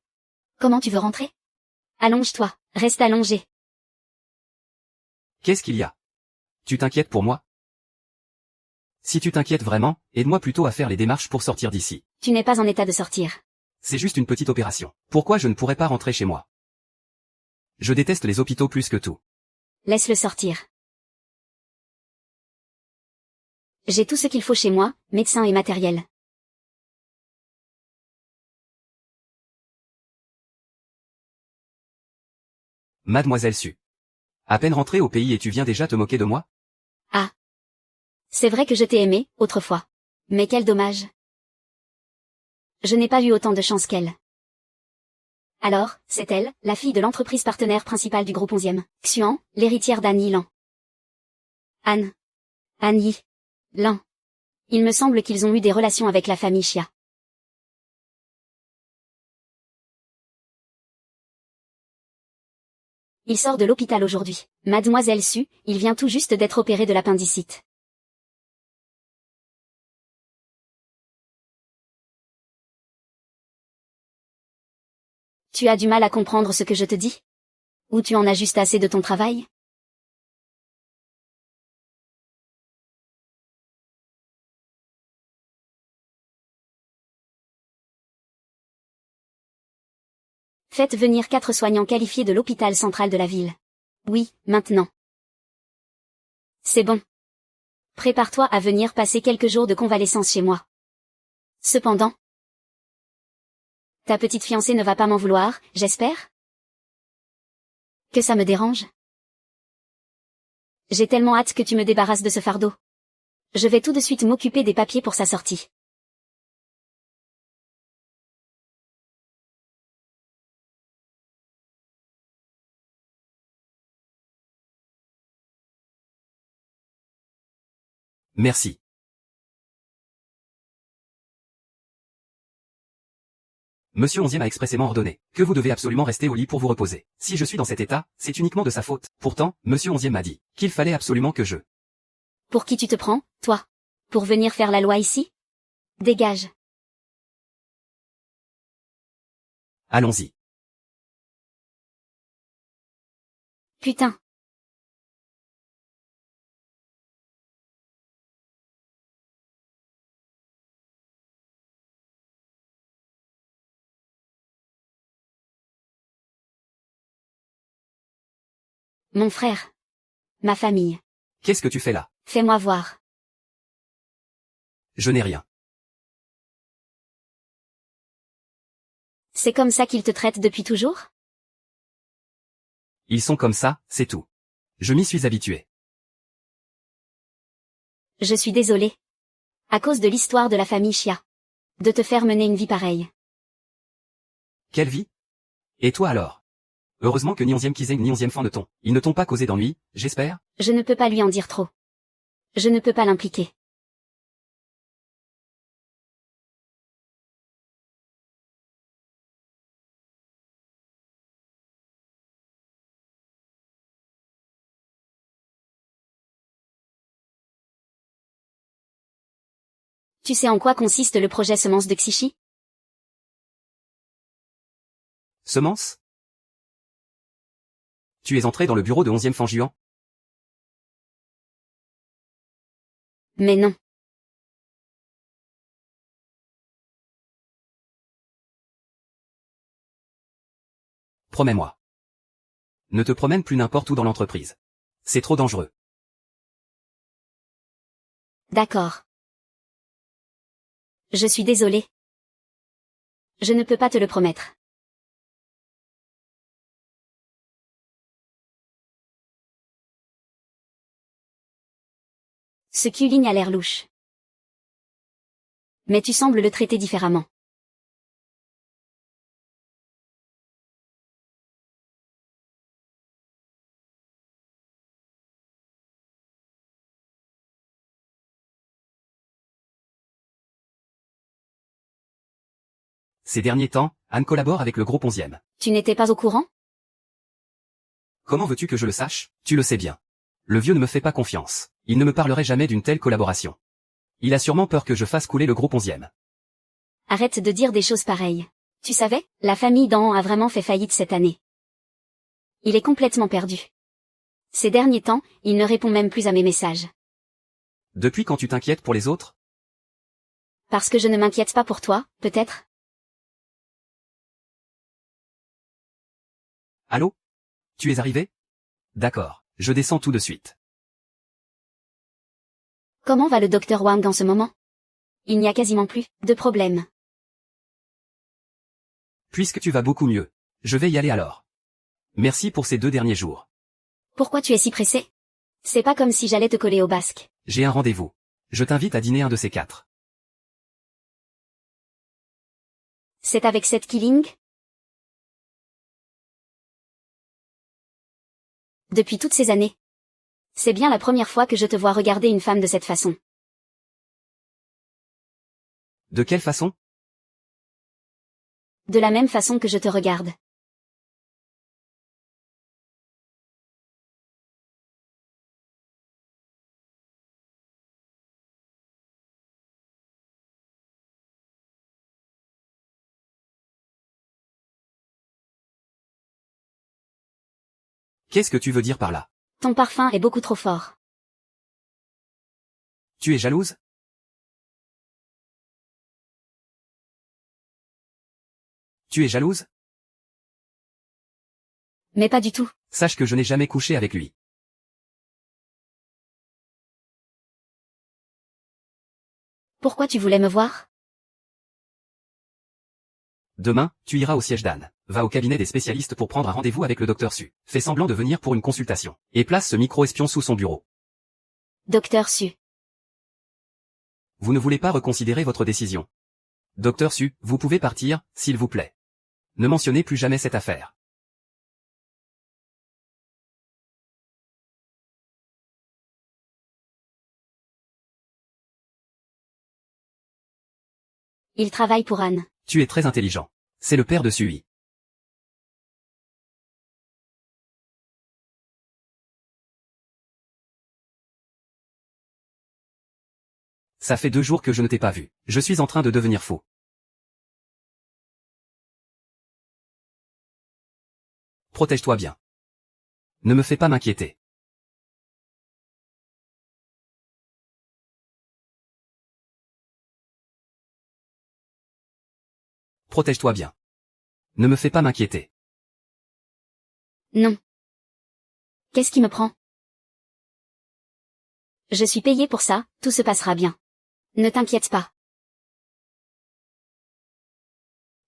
Comment tu veux rentrer? Allonge-toi, reste allongé. Qu'est-ce qu'il y a? Tu t'inquiètes pour moi? Si tu t'inquiètes vraiment, aide-moi plutôt à faire les démarches pour sortir d'ici. Tu n'es pas en état de sortir. C'est juste une petite opération. Pourquoi je ne pourrais pas rentrer chez moi? Je déteste les hôpitaux plus que tout. Laisse-le sortir. J'ai tout ce qu'il faut chez moi, médecin et matériel. Mademoiselle Su. À peine rentrée au pays et tu viens déjà te moquer de moi? Ah. C'est vrai que je t'ai aimé, autrefois. Mais quel dommage. Je n'ai pas eu autant de chance qu'elle. Alors, c'est elle, la fille de l'entreprise partenaire principale du groupe 11e, Xuan, l'héritière d'Anne Yi Lan. Anne Yi Lan. Il me semble qu'ils ont eu des relations avec la famille Xia. Il sort de l'hôpital aujourd'hui. Mademoiselle Su, il vient tout juste d'être opéré de l'appendicite. Tu as du mal à comprendre ce que je te dis? Ou tu en as juste assez de ton travail? Faites venir 4 soignants qualifiés de l'hôpital central de la ville. Oui, maintenant. C'est bon. Prépare-toi à venir passer quelques jours de convalescence chez moi. Cependant, ta petite fiancée ne va pas m'en vouloir, j'espère? Que ça me dérange? J'ai tellement hâte que tu me débarrasses de ce fardeau. Je vais tout de suite m'occuper des papiers pour sa sortie. Merci. Monsieur 11e a expressément ordonné que vous devez absolument rester au lit pour vous reposer. Si je suis dans cet état, c'est uniquement de sa faute. Pourtant, Monsieur 11e m'a dit qu'il fallait absolument que je... Pour qui tu te prends, toi? Pour venir faire la loi ici? Dégage. Allons-y. Putain. Mon frère. Ma famille. Qu'est-ce que tu fais là? Fais-moi voir. Je n'ai rien. C'est comme ça qu'ils te traitent depuis toujours? Ils sont comme ça, c'est tout. Je m'y suis habitué. Je suis désolée. À cause de l'histoire de la famille Chia. De te faire mener une vie pareille. Quelle vie? Et toi alors? Heureusement que ni 11e Kizeng ni 11e Fan ne t'ont. Ils ne t'ont pas causé d'ennui, j'espère? Je ne peux pas lui en dire trop. Je ne peux pas l'impliquer. Tu sais en quoi consiste le projet Semence de Xishi? Semence? Tu es entré dans le bureau de 11e Fan Juan? Mais non. Promets-moi. Ne te promène plus n'importe où dans l'entreprise. C'est trop dangereux. D'accord. Je suis désolée. Je ne peux pas te le promettre. Ce Q-Ling a l'air louche. Mais tu sembles le traiter différemment. Ces derniers temps, Anne collabore avec le groupe 11e. Tu n'étais pas au courant? Comment veux-tu que je le sache? Tu le sais bien. Le vieux ne me fait pas confiance. Il ne me parlerait jamais d'une telle collaboration. Il a sûrement peur que je fasse couler le groupe 11e. Arrête de dire des choses pareilles. Tu savais, la famille d'An a vraiment fait faillite cette année. Il est complètement perdu. Ces derniers temps, il ne répond même plus à mes messages. Depuis quand tu t'inquiètes pour les autres? Parce que je ne m'inquiète pas pour toi, peut-être? Allô? Tu es arrivé? D'accord, je descends tout de suite. Comment va le docteur Wang en ce moment? Il n'y a quasiment plus de problème. Puisque tu vas beaucoup mieux, je vais y aller alors. Merci pour ces 2 derniers jours. Pourquoi tu es si pressé? C'est pas comme si j'allais te coller au basque. J'ai un rendez-vous. Je t'invite à dîner un de ces 4. C'est avec cette Q-Ling? Depuis toutes ces années. C'est bien la première fois que je te vois regarder une femme de cette façon. De quelle façon? De la même façon que je te regarde. Qu'est-ce que tu veux dire par là? Ton parfum est beaucoup trop fort. Tu es jalouse? Tu es jalouse? Mais pas du tout. Sache que je n'ai jamais couché avec lui. Pourquoi tu voulais me voir? Demain, tu iras au siège d'Anne. Va au cabinet des spécialistes pour prendre un rendez-vous avec le docteur Su. Fais semblant de venir pour une consultation. Et place ce micro-espion sous son bureau. Docteur Su. Vous ne voulez pas reconsidérer votre décision. Docteur Su, vous pouvez partir, s'il vous plaît. Ne mentionnez plus jamais cette affaire. Il travaille pour Anne. Tu es très intelligent. C'est le père de Sui. Ça fait 2 jours que je ne t'ai pas vu. Je suis en train de devenir fou. Protège-toi bien. Ne me fais pas m'inquiéter. Protège-toi bien. Ne me fais pas m'inquiéter. Non. Qu'est-ce qui me prend? Je suis payé pour ça, tout se passera bien. Ne t'inquiète pas.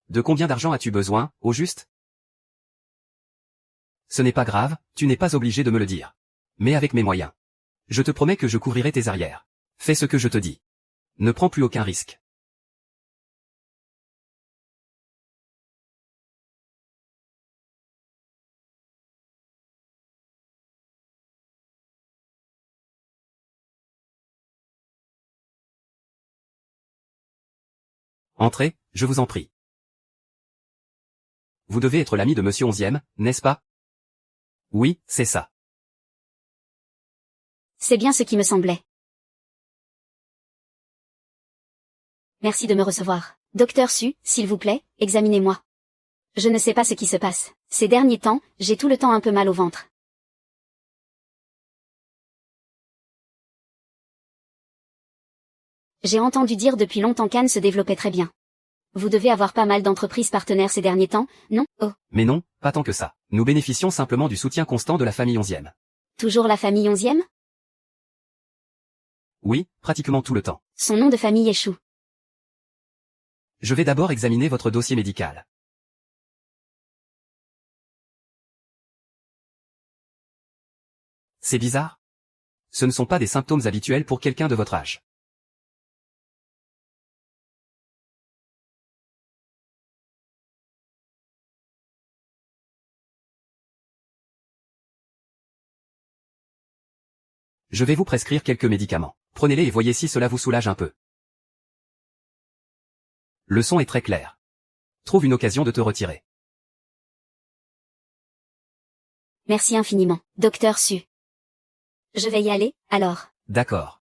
De combien d'argent as-tu besoin, au juste? Ce n'est pas grave, tu n'es pas obligé de me le dire. Mais avec mes moyens. Je te promets que je couvrirai tes arrières. Fais ce que je te dis. Ne prends plus aucun risque. Entrez, je vous en prie. Vous devez être l'ami de Monsieur Onzième, n'est-ce pas? Oui, c'est ça. C'est bien ce qui me semblait. Merci de me recevoir. Docteur Su, s'il vous plaît, examinez-moi. Je ne sais pas ce qui se passe. Ces derniers temps, j'ai tout le temps un peu mal au ventre. J'ai entendu dire depuis longtemps qu'Anne se développait très bien. Vous devez avoir pas mal d'entreprises partenaires ces derniers temps, non? Oh. Mais non, pas tant que ça. Nous bénéficions simplement du soutien constant de la famille Onzième. Toujours la famille 11e? Oui, pratiquement tout le temps. Son nom de famille échoue. Je vais d'abord examiner votre dossier médical. C'est bizarre? Ce ne sont pas des symptômes habituels pour quelqu'un de votre âge. Je vais vous prescrire quelques médicaments. Prenez-les et voyez si cela vous soulage un peu. Le son est très clair. Trouve une occasion de te retirer. Merci infiniment, Docteur Su. Je vais y aller, alors. D'accord.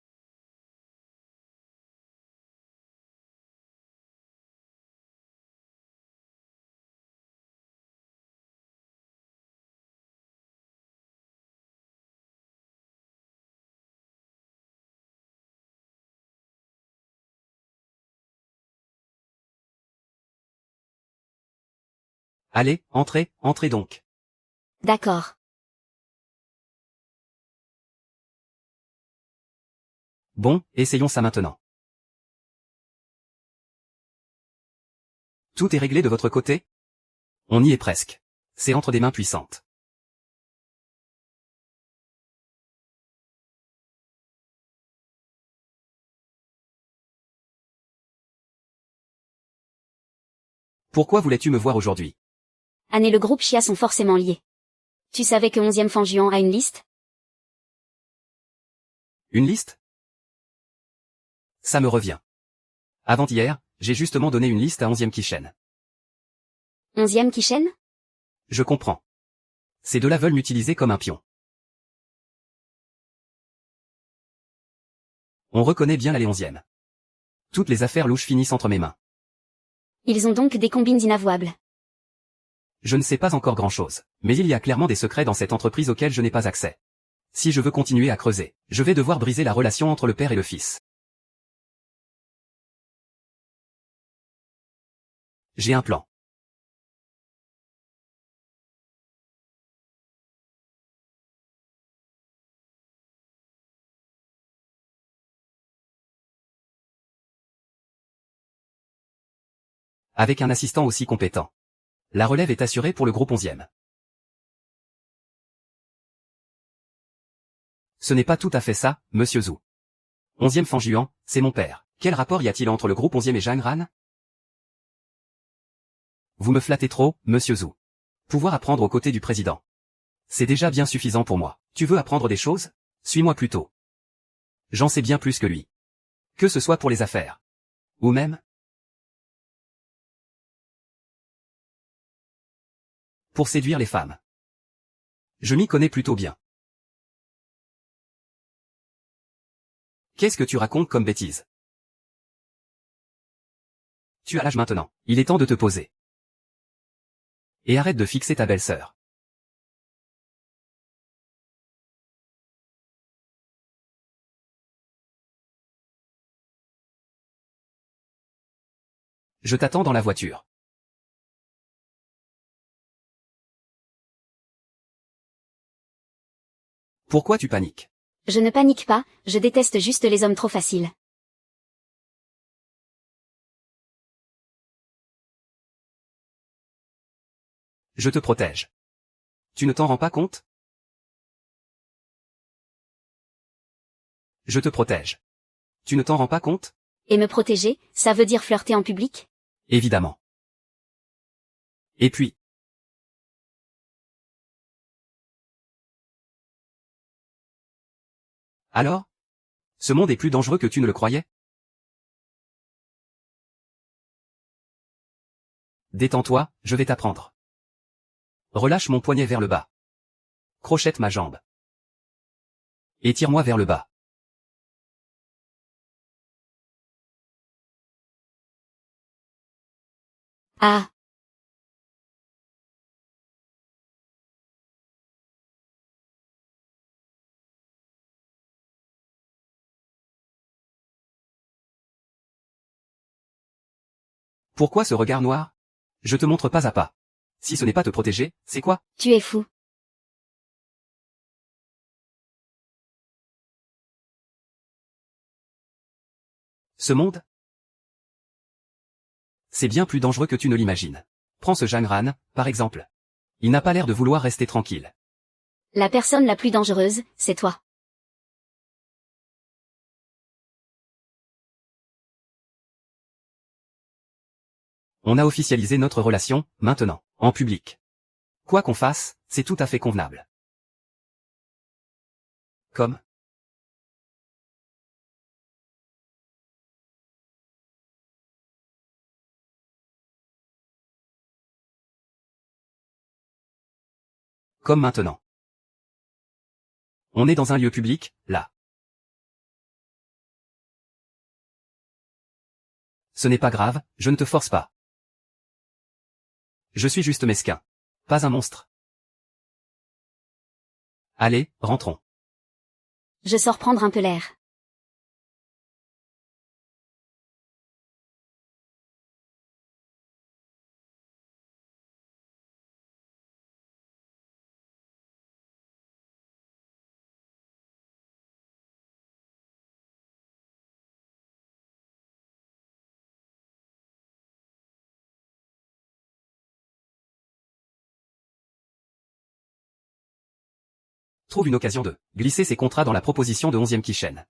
Allez, entrez, entrez donc. D'accord. Bon, essayons ça maintenant. Tout est réglé de votre côté? On y est presque. C'est entre des mains puissantes. Pourquoi voulais-tu me voir aujourd'hui? Anne et le groupe Chia sont forcément liés. Tu savais que 11e Fanjuan a une liste? Une liste? Ça me revient. Avant-hier, j'ai justement donné une liste à 11e Kishen. 11e Kishen? Je comprends. Ces deux-là veulent m'utiliser comme un pion. On reconnaît bien l'allée 11e. Toutes les affaires louches finissent entre mes mains. Ils ont donc des combines inavouables. Je ne sais pas encore grand-chose, mais il y a clairement des secrets dans cette entreprise auxquels je n'ai pas accès. Si je veux continuer à creuser, je vais devoir briser la relation entre le père et le fils. J'ai un plan. Avec un assistant aussi compétent. La relève est assurée pour le groupe 11e. Ce n'est pas tout à fait ça, monsieur Zhu. 11e Fanjuan, c'est mon père. Quel rapport y a-t-il entre le groupe 11e et Zhang Ran? Vous me flattez trop, monsieur Zhu. Pouvoir apprendre aux côtés du président. C'est déjà bien suffisant pour moi. Tu veux apprendre des choses? Suis-moi plutôt. J'en sais bien plus que lui. Que ce soit pour les affaires. Ou même pour séduire les femmes. Je m'y connais plutôt bien. Qu'est-ce que tu racontes comme bêtise? Tu as l'âge maintenant. Il est temps de te poser. Et arrête de fixer ta belle-sœur. Je t'attends dans la voiture. Pourquoi tu paniques? Je ne panique pas, je déteste juste les hommes trop faciles. Je te protège. Tu ne t'en rends pas compte? Je te protège. Tu ne t'en rends pas compte? Et me protéger, ça veut dire flirter en public? Évidemment. Et puis, alors? Ce monde est plus dangereux que tu ne le croyais? Détends-toi, je vais t'apprendre. Relâche mon poignet vers le bas. Crochette ma jambe. Et tire-moi vers le bas. Ah, Pourquoi ce regard noir? Je te montre pas à pas. Si ce n'est pas te protéger, c'est quoi? tu es fou. Ce monde? C'est bien plus dangereux que tu ne l'imagines. Prends ce Jangran, par exemple. Il n'a pas l'air de vouloir rester tranquille. La personne la plus dangereuse, c'est toi. On a officialisé notre relation, maintenant, en public. Quoi qu'on fasse, c'est tout à fait convenable. Comme? Comme maintenant. On est dans un lieu public, là. Ce n'est pas grave, je ne te force pas. Je suis juste mesquin. Pas un monstre. Allez, rentrons. Je sors prendre un peu l'air. Trouve une occasion de glisser ces contrats dans la proposition de 11e Kishen.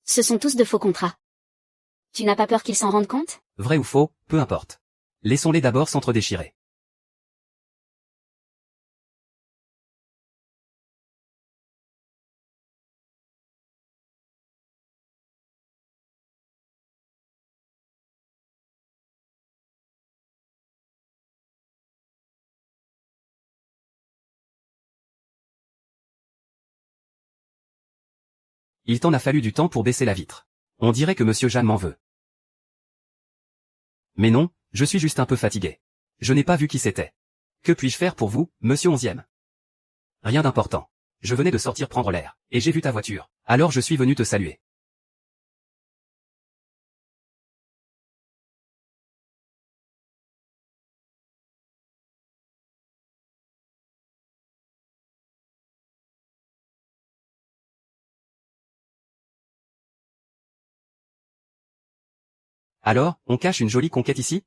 Ce sont tous de faux contrats. Tu n'as pas peur qu'ils s'en rendent compte? Vrai ou faux, peu importe. Laissons-les d'abord s'entre-déchirer. Il t'en a fallu du temps pour baisser la vitre. On dirait que Monsieur Jeanne m'en veut. Mais non, je suis juste un peu fatigué. Je n'ai pas vu qui c'était. Que puis-je faire pour vous, Monsieur 11e? Rien d'important. Je venais de sortir prendre l'air, et j'ai vu ta voiture. Alors je suis venu te saluer. Alors, on cache une jolie conquête ici?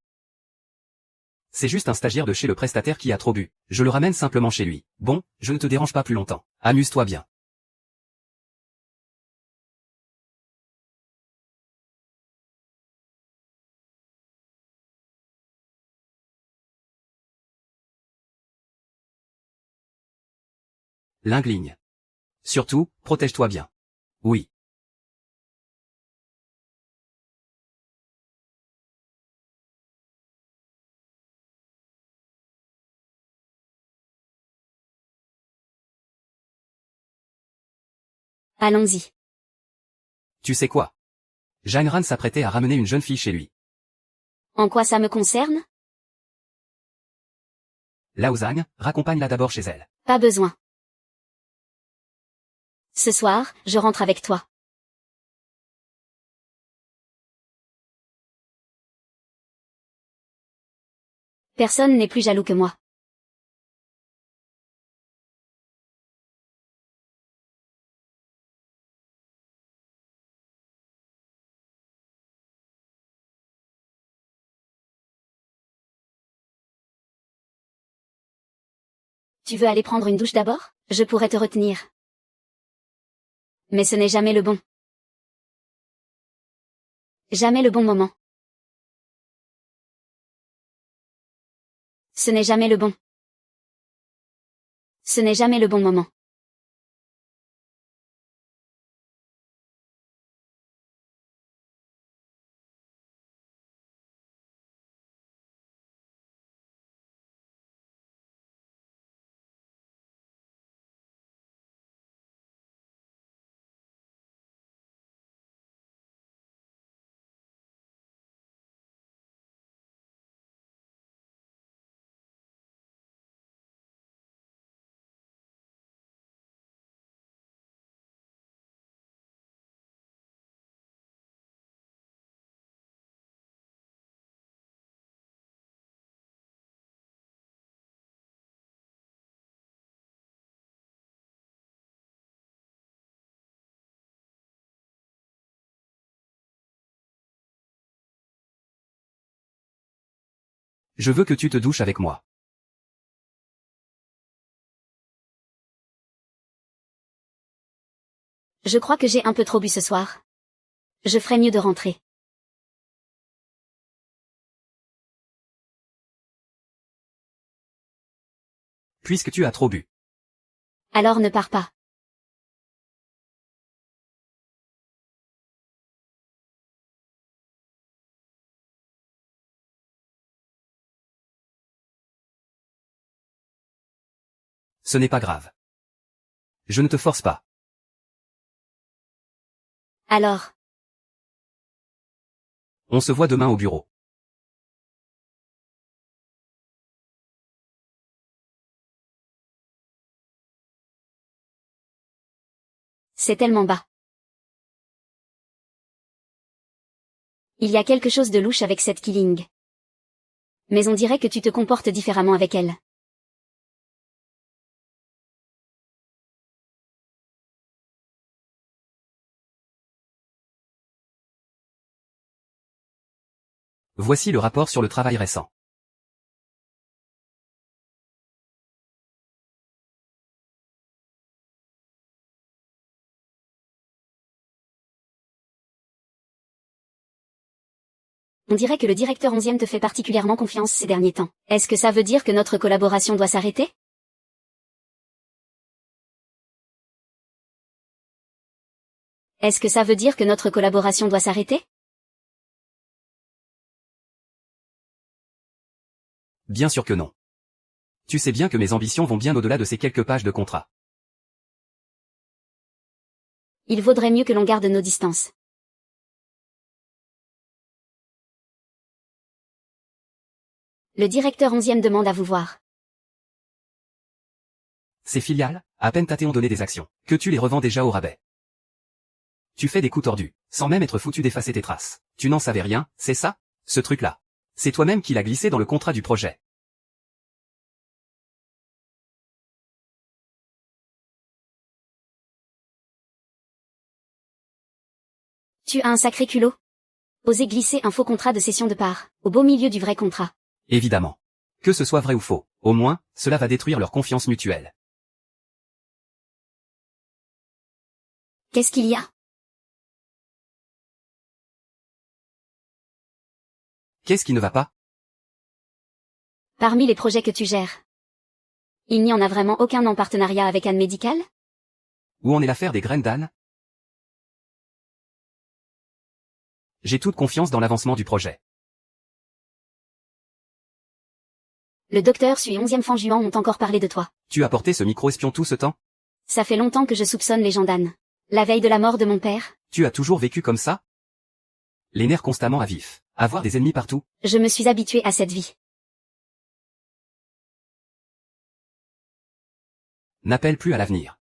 C'est juste un stagiaire de chez le prestataire qui a trop bu. Je le ramène simplement chez lui. Bon, je ne te dérange pas plus longtemps. Amuse-toi bien. Lingligne. Surtout, protège-toi bien. Oui. Allons-y. Tu sais quoi? Jangran s'apprêtait à ramener une jeune fille chez lui. En quoi ça me concerne? Lao Zhang, raccompagne-la d'abord chez elle. Pas besoin. Ce soir, je rentre avec toi. Personne n'est plus jaloux que moi. Tu veux aller prendre une douche d'abord? Je pourrais te retenir. Mais ce n'est jamais le bon. Jamais le bon moment. Ce n'est jamais le bon. Ce n'est jamais le bon moment. Je veux que tu te douches avec moi. Je crois que j'ai un peu trop bu ce soir. Je ferais mieux de rentrer. Puisque tu as trop bu. Alors ne pars pas. Ce n'est pas grave. Je ne te force pas. Alors, On se voit demain au bureau. c'est tellement bas. Il y a quelque chose de louche avec cette Killing. Mais on dirait que tu te comportes différemment avec elle. Voici le rapport sur le travail récent. On dirait que le directeur 11e te fait particulièrement confiance ces derniers temps. Est-ce que ça veut dire que notre collaboration doit s'arrêter? Est-ce que ça veut dire que notre collaboration doit s'arrêter? Bien sûr que non. Tu sais bien que mes ambitions vont bien au-delà de ces quelques pages de contrat. Il vaudrait mieux que l'on garde nos distances. Le directeur 11e demande à vous voir. Ces filiales, à peine tâtées ont donné des actions, que tu les revends déjà au rabais. Tu fais des coups tordus, sans même être foutu d'effacer tes traces. Tu n'en savais rien, c'est ça? Ce truc-là. C'est toi-même qui l'as glissé dans le contrat du projet. Tu as un sacré culot. Oser glisser un faux contrat de cession de part, au beau milieu du vrai contrat. Évidemment. Que ce soit vrai ou faux, au moins, cela va détruire leur confiance mutuelle. Qu'est-ce qu'il y a? Qu'est-ce qui ne va pas? Parmi les projets que tu gères, il n'y en a vraiment aucun en partenariat avec Anne Médical? Où en est l'affaire des graines d'âne? J'ai toute confiance dans l'avancement du projet. Le docteur Sui 11e Fanjuan ont encore parlé de toi. Tu as porté ce micro-espion tout ce temps? Ça fait longtemps que je soupçonne les gens d'Anne. La veille de la mort de mon père, Tu as toujours vécu comme ça? Les nerfs constamment à vif. Avoir des ennemis partout? je me suis habituée à cette vie. N'appelle plus à l'avenir.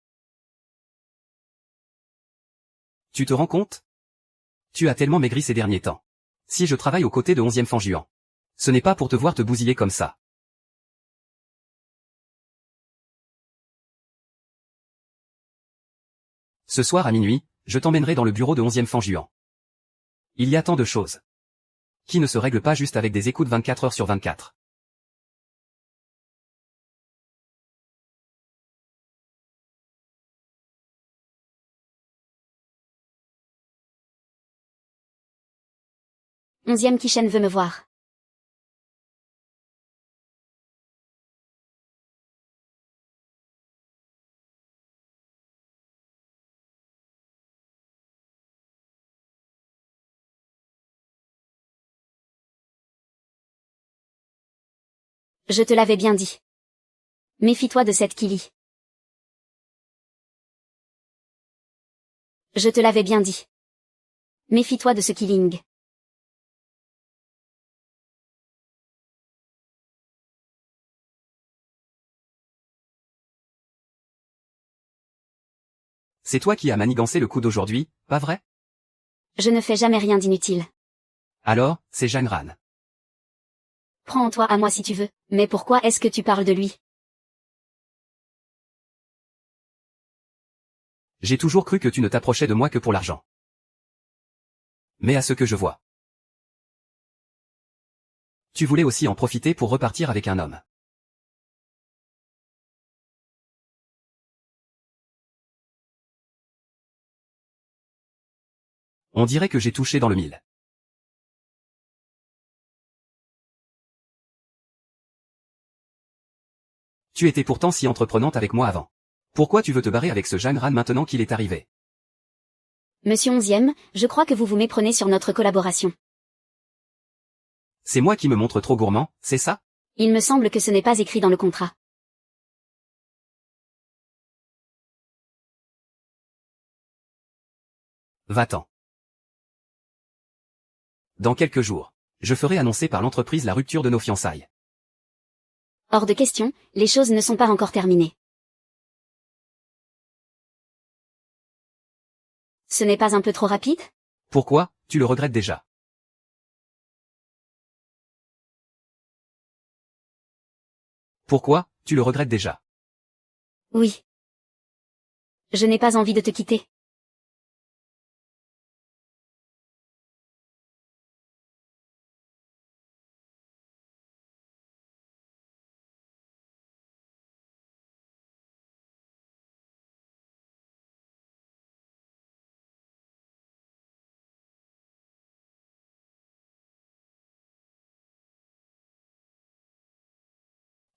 Tu te rends compte? Tu as tellement maigri ces derniers temps. Si je travaille aux côtés de 11e Fanjuan, ce n'est pas pour te voir te bousiller comme ça. Ce soir à minuit, je t'emmènerai dans le bureau de 11e Fanjuan. Il y a tant de choses qui ne se règlent pas juste avec des écoutes 24 heures sur 24. 11e Kishen veut me voir. Je te l'avais bien dit. Méfie-toi de cette Kili. Je te l'avais bien dit. Méfie-toi de ce Killing. C'est toi qui as manigancé le coup d'aujourd'hui, pas vrai? Je ne fais jamais rien d'inutile. Alors, c'est Jangran. Prends-en-toi à moi si tu veux, mais pourquoi est-ce que tu parles de lui? J'ai toujours cru que tu ne t'approchais de moi que pour l'argent. Mais à ce que je vois, tu voulais aussi en profiter pour repartir avec un homme. On dirait que j'ai touché dans le mille. Tu étais pourtant si entreprenante avec moi avant. Pourquoi tu veux te barrer avec ce Jangran maintenant qu'il est arrivé? Monsieur 11e, je crois que vous vous méprenez sur notre collaboration. C'est moi qui me montre trop gourmand, c'est ça? Il me semble que ce n'est pas écrit dans le contrat. Va-t'en. Dans quelques jours, je ferai annoncer par l'entreprise la rupture de nos fiançailles. Hors de question, les choses ne sont pas encore terminées. Ce n'est pas un peu trop rapide? Pourquoi, tu le regrettes déjà? Pourquoi, tu le regrettes déjà? Oui. Je n'ai pas envie de te quitter.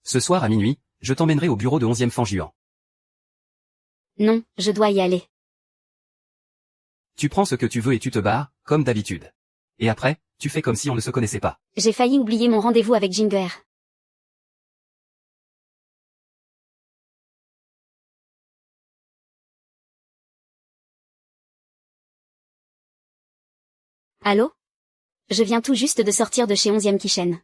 Ce soir à minuit, je t'emmènerai au bureau de 11e Fanjuan. Non, je dois y aller. Tu prends ce que tu veux et tu te barres, comme d'habitude. Et après, tu fais comme si on ne se connaissait pas. J'ai failli oublier mon rendez-vous avec Ginger. Allô? Je viens tout juste de sortir de chez 11e Kishen.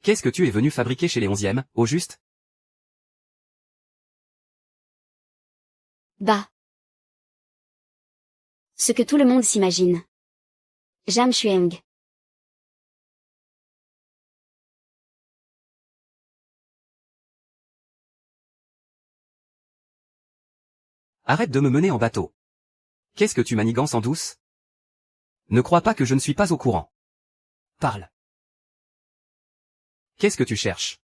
Qu'est-ce que tu es venu fabriquer chez les 11e, au juste? Bah. Ce que tout le monde s'imagine. Jam Shueng. Arrête de me mener en bateau. Qu'est-ce que tu manigances en douce? Ne crois pas que je ne suis pas au courant. Parle. Qu'est-ce que tu cherches?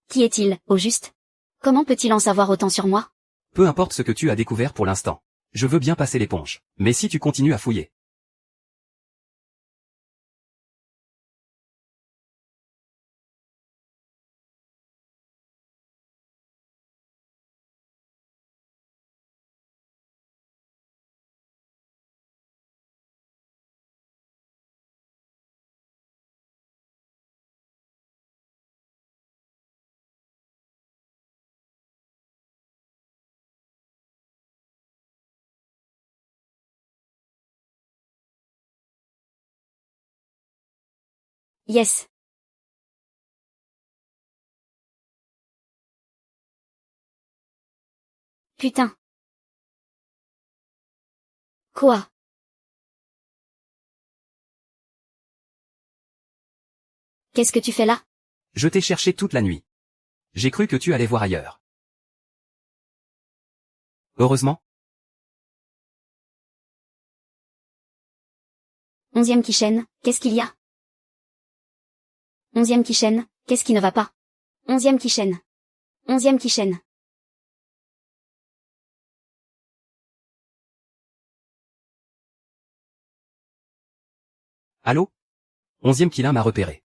Qui est-il, au juste? Comment peut-il en savoir autant sur moi? Peu importe ce que tu as découvert pour l'instant. Je veux bien passer l'éponge. Mais si tu continues à fouiller. Yes. Putain. Quoi? Qu'est-ce que tu fais là? Je t'ai cherché toute la nuit. J'ai cru que tu allais voir ailleurs. Heureusement. 11e Kishen, qu'est-ce qu'il y a? 11e qui chaîne, qu'est-ce qui ne va pas? 11e qui chaîne. 11e qui chaîne. Allô? 11e Kilin m'a repéré.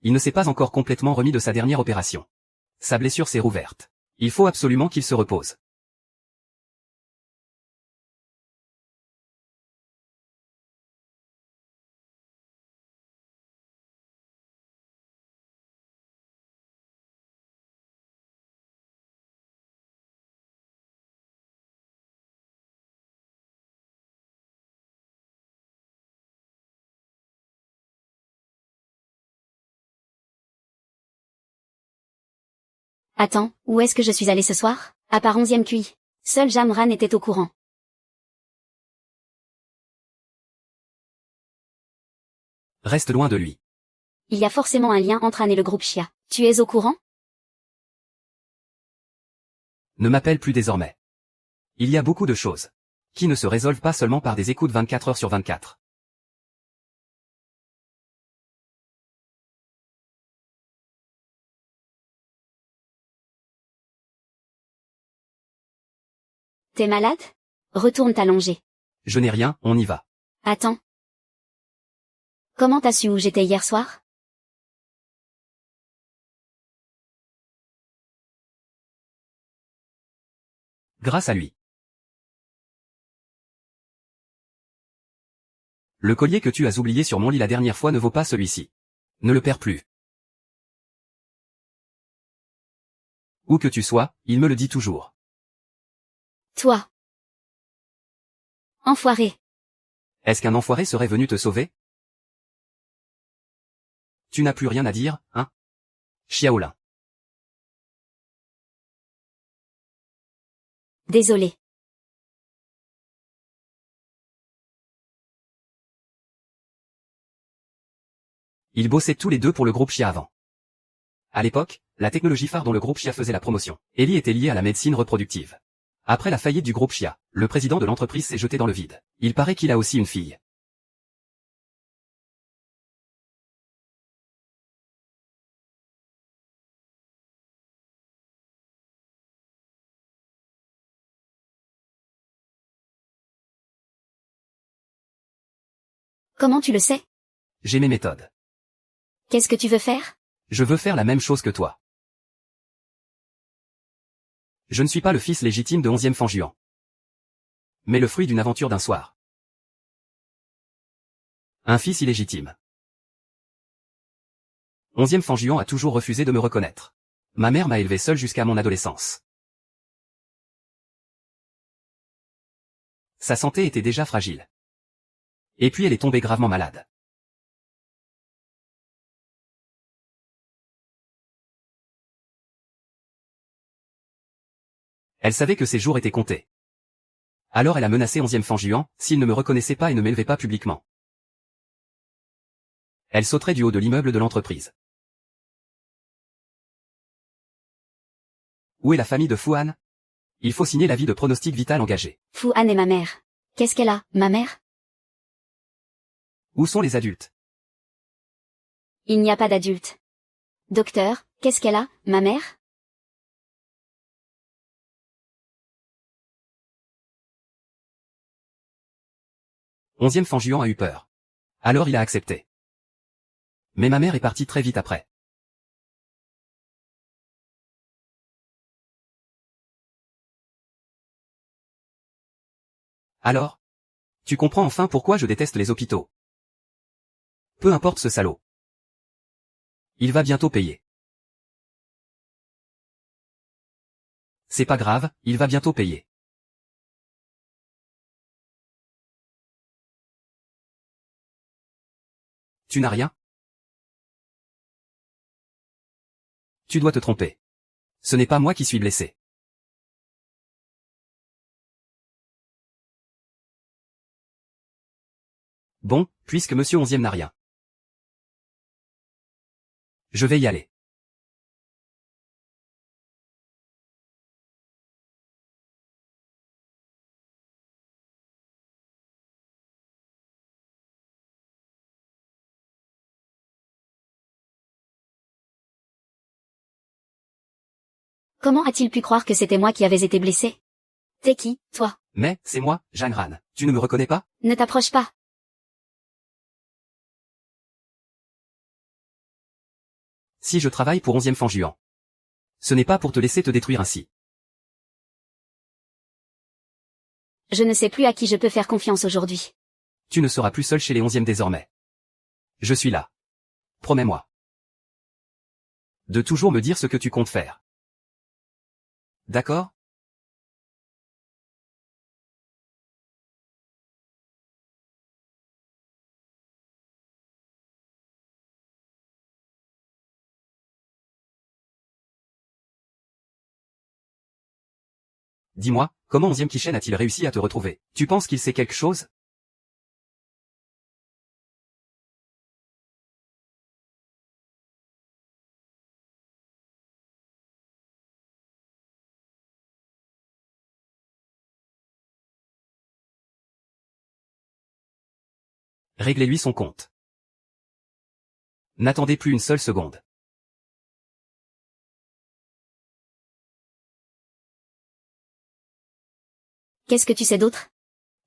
Il ne s'est pas encore complètement remis de sa dernière opération. Sa blessure s'est rouverte. Il faut absolument qu'il se repose. Attends, où est-ce que je suis allé ce soir? À part 11e QI. Seul Jamran était au courant. Reste loin de lui. Il y a forcément un lien entre Anne et le groupe Chia. Tu es au courant? Ne m'appelle plus désormais. Il y a beaucoup de choses qui ne se résolvent pas seulement par des écoutes 24 heures sur 24. T'es malade? Retourne t'allonger. Je n'ai rien, on y va. Attends. Comment t'as su où j'étais hier soir? Grâce à lui. Le collier que tu as oublié sur mon lit la dernière fois ne vaut pas celui-ci. Ne le perds plus. Où que tu sois, il me le dit toujours. Toi. Enfoiré. Est-ce qu'un enfoiré serait venu te sauver? Tu n'as plus rien à dire, hein? Xiaolin. Désolé. Ils bossaient tous les deux pour le groupe Chia avant. À l'époque, la technologie phare dont le groupe Chia faisait la promotion, Ellie était liée à la médecine reproductive. Après la faillite du groupe Chia, le président de l'entreprise s'est jeté dans le vide. Il paraît qu'il a aussi une fille. Comment tu le sais? J'ai mes méthodes. Qu'est-ce que tu veux faire? Je veux faire la même chose que toi. Je ne suis pas le fils légitime de 11e Fanjuan. Mais le fruit d'une aventure d'un soir. Un fils illégitime. 11e Fanjuan a toujours refusé de me reconnaître. Ma mère m'a élevé seule jusqu'à mon adolescence. Sa santé était déjà fragile. Et puis elle est tombée gravement malade. Elle savait que ses jours étaient comptés. Alors elle a menacé 11e Fanjuan, s'il ne me reconnaissait pas et ne m'élevait pas publiquement. Elle sauterait du haut de l'immeuble de l'entreprise. Où est la famille de Fuan? Il faut signer l'avis de pronostic vital engagé. Fu Anne est ma mère. Qu'est-ce qu'elle a, ma mère? Où sont les adultes? Il n'y a pas d'adulte. Docteur, qu'est-ce qu'elle a, ma mère? Onzième Fanjuan a eu peur. Alors il a accepté. Mais ma mère est partie très vite après. Alors? Tu comprends enfin pourquoi je déteste les hôpitaux. Peu importe ce salaud. Il va bientôt payer. C'est pas grave, il va bientôt payer. Tu n'as rien? Tu dois te tromper. Ce n'est pas moi qui suis blessé. Bon, puisque monsieur 11e n'a rien. Je vais y aller. Comment a-t-il pu croire que c'était moi qui avais été blessé? T'es qui, toi? Mais, c'est moi, Jeanne Ran. Tu ne me reconnais pas? Ne t'approche pas. Si je travaille pour 11e Fanjuan. Ce n'est pas pour te laisser te détruire ainsi. Je ne sais plus à qui je peux faire confiance aujourd'hui. Tu ne seras plus seul chez les 11e désormais. Je suis là. Promets-moi. De toujours me dire ce que tu comptes faire. D'accord? Dis-moi, comment 11e Kishen a-t-il réussi à te retrouver? Tu penses qu'il sait quelque chose? Réglez-lui son compte. N'attendez plus une seule seconde. Qu'est-ce que tu sais d'autre?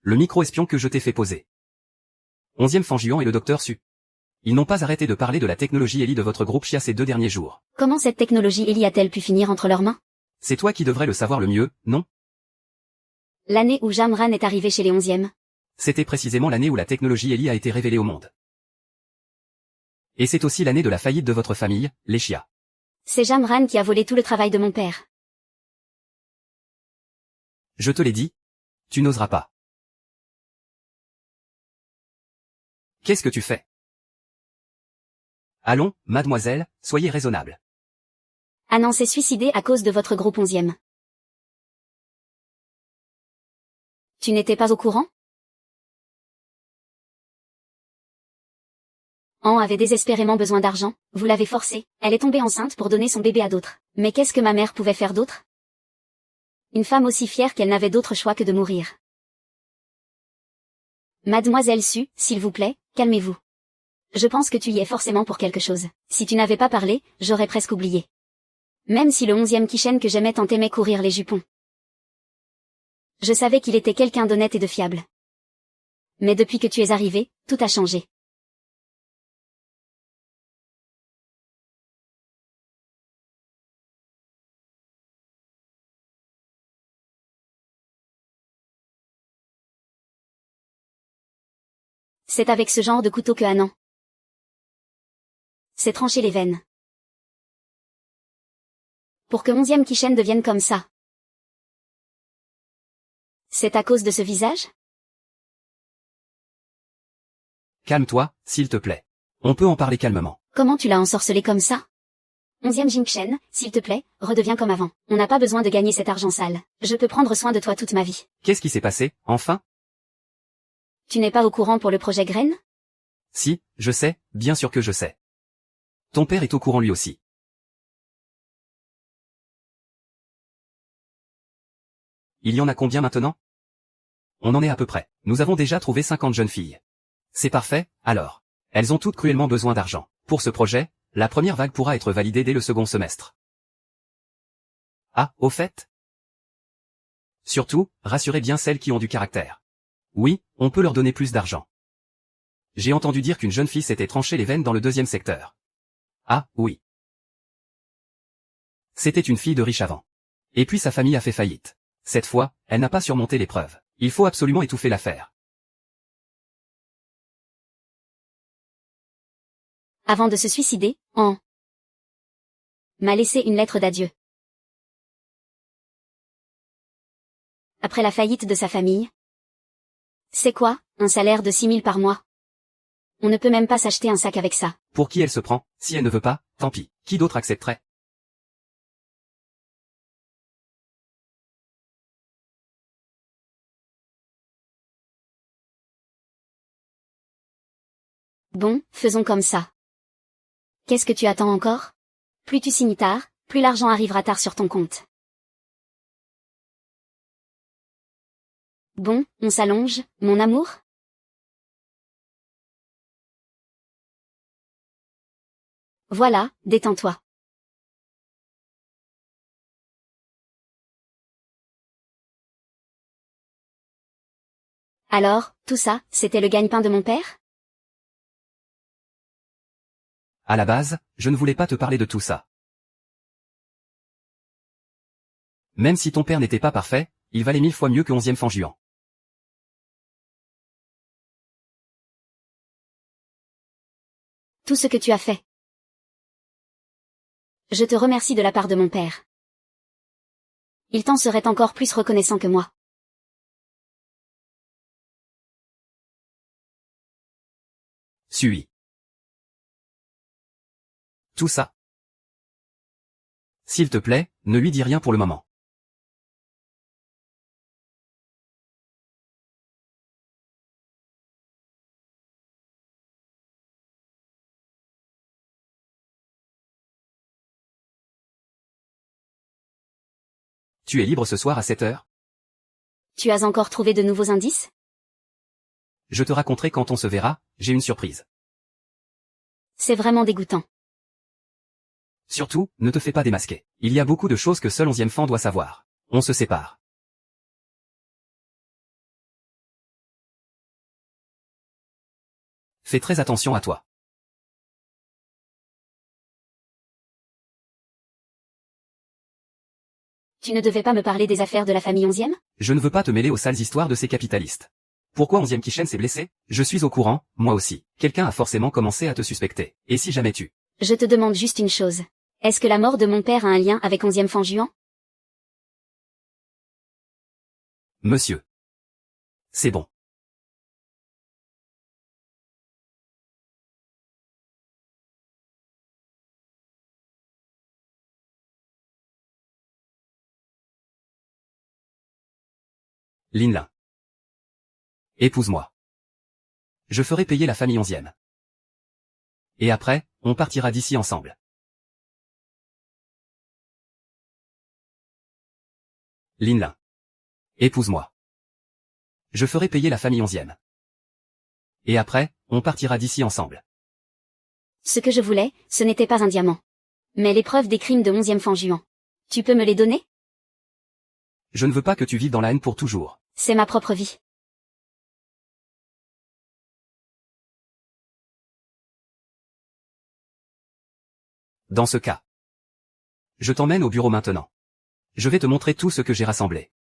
Le micro-espion que je t'ai fait poser. 11e Fanjuan et le docteur Su. Ils n'ont pas arrêté de parler de la technologie Ellie de votre groupe Chia ces 2 derniers jours. Comment cette technologie Ellie a-t-elle pu finir entre leurs mains? C'est toi qui devrais le savoir le mieux, non? L'année où Jamran est arrivé chez les 11e. C'était précisément l'année où la technologie Ellie a été révélée au monde. Et c'est aussi l'année de la faillite de votre famille, les Chia. C'est Jamran qui a volé tout le travail de mon père. Je te l'ai dit. Tu n'oseras pas. Qu'est-ce que tu fais? Allons, mademoiselle, soyez raisonnable. Annan s'est suicidé à cause de votre groupe 11e. Tu n'étais pas au courant? Anne avait désespérément besoin d'argent, vous l'avez forcée, elle est tombée enceinte pour donner son bébé à d'autres. Mais qu'est-ce que ma mère pouvait faire d'autre? Une femme aussi fière qu'elle n'avait d'autre choix que de mourir. Mademoiselle Su, s'il vous plaît, calmez-vous. Je pense que tu y es forcément pour quelque chose. Si tu n'avais pas parlé, j'aurais presque oublié. Même si le 11e Kishen que j'aimais tant aimait courir les jupons. Je savais qu'il était quelqu'un d'honnête et de fiable. Mais depuis que tu es arrivé, tout a changé. C'est avec ce genre de couteau que Annan s'est tranché les veines. Pour que 11e Kishen devienne comme ça. C'est à cause de ce visage? Calme-toi, s'il te plaît. On peut en parler calmement. Comment tu l'as ensorcelé comme ça? 11e Jinkshen, s'il te plaît, redeviens comme avant. On n'a pas besoin de gagner cet argent sale. Je peux prendre soin de toi toute ma vie. Qu'est-ce qui s'est passé, enfin? Tu n'es pas au courant pour le projet Graine? Si, je sais, bien sûr que je sais. Ton père est au courant lui aussi. Il y en a combien maintenant? On en est à peu près. Nous avons déjà trouvé 50 jeunes filles. C'est parfait, alors. Elles ont toutes cruellement besoin d'argent. Pour ce projet, la première vague pourra être validée dès le second semestre. Ah, au fait? Surtout, rassurez bien celles qui ont du caractère. Oui, on peut leur donner plus d'argent. J'ai entendu dire qu'une jeune fille s'était tranché les veines dans le 2e secteur. Ah, oui. C'était une fille de riche avant. Et puis sa famille a fait faillite. Cette fois, elle n'a pas surmonté l'épreuve. Il faut absolument étouffer l'affaire. Avant de se suicider, Anne m'a laissé une lettre d'adieu. Après la faillite de sa famille. C'est quoi, un salaire de 6 000 par mois? On ne peut même pas s'acheter un sac avec ça. Pour qui elle se prend? Si elle ne veut pas, tant pis. Qui d'autre accepterait? Bon, faisons comme ça. Qu'est-ce que tu attends encore? Plus tu signes tard, plus l'argent arrivera tard sur ton compte. Bon, on s'allonge, mon amour? Voilà, détends-toi. Alors, tout ça, c'était le gagne-pain de mon père? À la base, je ne voulais pas te parler de tout ça. Même si ton père n'était pas parfait, il valait 1000 fois mieux que 11e Fanjuan. Tout ce que tu as fait. Je te remercie de la part de mon père. Il t'en serait encore plus reconnaissant que moi. Suis. Tout ça. S'il te plaît, ne lui dis rien pour le moment. Tu es libre ce soir à 7 heures? Tu as encore trouvé de nouveaux indices? Je te raconterai quand on se verra, j'ai une surprise. C'est vraiment dégoûtant. Surtout, ne te fais pas démasquer. Il y a beaucoup de choses que seul 11e fan doit savoir. On se sépare. Fais très attention à toi. Tu ne devais pas me parler des affaires de la famille 11e? Je ne veux pas te mêler aux sales histoires de ces capitalistes. Pourquoi 11e Kishen s'est blessé? Je suis au courant, moi aussi. Quelqu'un a forcément commencé à te suspecter. Et si jamais tu... Je te demande juste une chose. Est-ce que la mort de mon père a un lien avec 11e Fanjuan? Monsieur. C'est bon. Linlin. Épouse-moi. Je ferai payer la famille 11e. Et après, on partira d'ici ensemble. Linlin. Épouse-moi. Je ferai payer la famille 11e. Et après, on partira d'ici ensemble. Ce que je voulais, ce n'était pas un diamant. Mais les preuves des crimes de 11e Fanjuan. Tu peux me les donner? Je ne veux pas que tu vives dans la haine pour toujours. C'est ma propre vie. Dans ce cas. Je t'emmène au bureau maintenant. Je vais te montrer tout ce que j'ai rassemblé.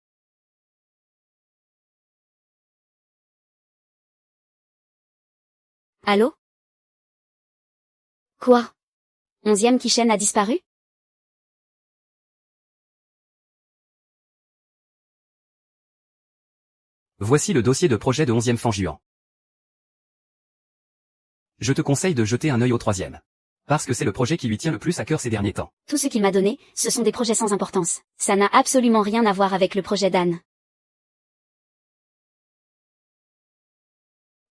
Allô? Quoi? 11e Kishen a disparu? Voici le dossier de projet de 11e Fanjuan. Je te conseille de jeter un œil au 3e. Parce que c'est le projet qui lui tient le plus à cœur ces derniers temps. Tout ce qu'il m'a donné, ce sont des projets sans importance. Ça n'a absolument rien à voir avec le projet d'Anne.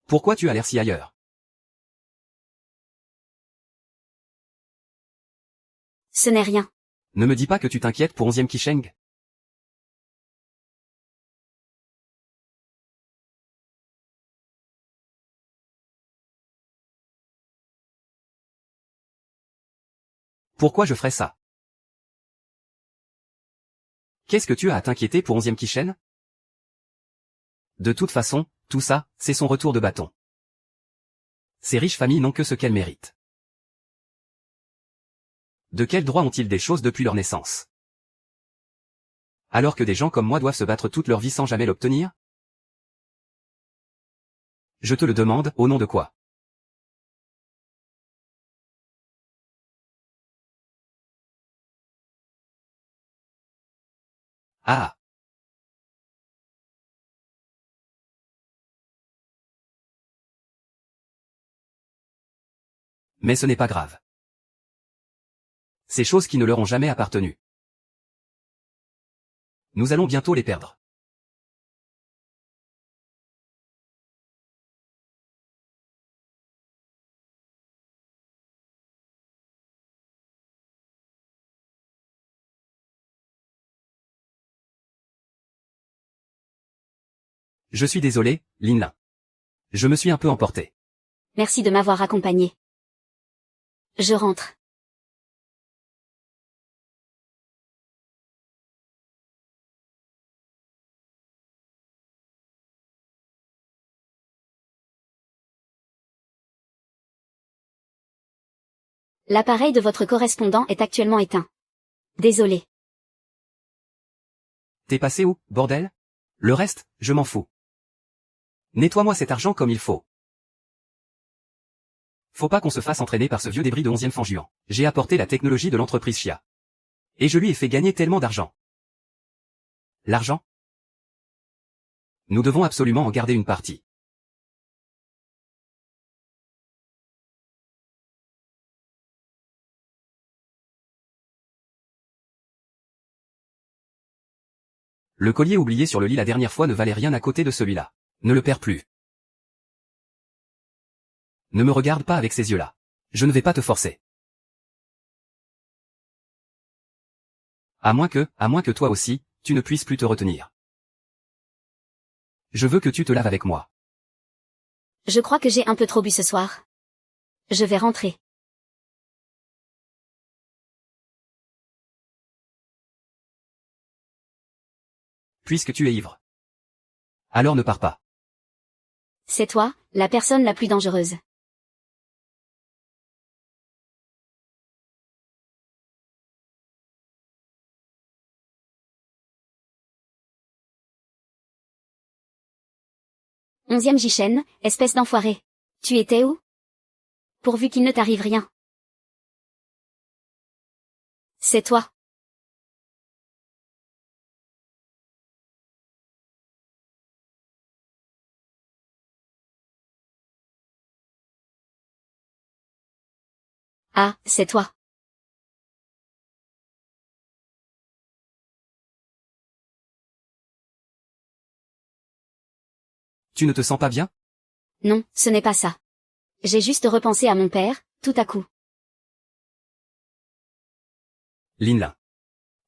Pourquoi tu as l'air si ailleurs? Ce n'est rien. Ne me dis pas que tu t'inquiètes pour 11e Kisheng. Pourquoi je ferais ça? Qu'est-ce que tu as à t'inquiéter pour 11e Kishen? De toute façon, tout ça, c'est son retour de bâton. Ces riches familles n'ont que ce qu'elles méritent. De quel droit ont-ils des choses depuis leur naissance? Alors que des gens comme moi doivent se battre toute leur vie sans jamais l'obtenir? Je te le demande, au nom de quoi? Ah! Mais ce n'est pas grave. Ces choses qui ne leur ont jamais appartenu. Nous allons bientôt les perdre. Je suis désolé, Linlin. Je me suis un peu emporté. Merci de m'avoir accompagné. Je rentre. L'appareil de votre correspondant est actuellement éteint. Désolé. T'es passé où, bordel? Le reste, je m'en fous. Nettoie-moi cet argent comme il faut. Faut pas qu'on se fasse entraîner par ce vieux débris de 11e Fanjuan. J'ai apporté la technologie de l'entreprise Chia. Et je lui ai fait gagner tellement d'argent. L'argent? Nous devons absolument en garder une partie. Le collier oublié sur le lit la dernière fois ne valait rien à côté de celui-là. Ne le perds plus. Ne me regarde pas avec ces yeux-là. Je ne vais pas te forcer. À moins que toi aussi, tu ne puisses plus te retenir. Je veux que tu te laves avec moi. Je crois que j'ai un peu trop bu ce soir. Je vais rentrer. Puisque tu es ivre. Alors ne pars pas. C'est toi, la personne la plus dangereuse. Onzième Jichen, espèce d'enfoiré. Tu étais où? Pourvu qu'il ne t'arrive rien. C'est toi. Ah, c'est toi. Tu ne te sens pas bien? Non, ce n'est pas ça. J'ai juste repensé à mon père, tout à coup. Linlin.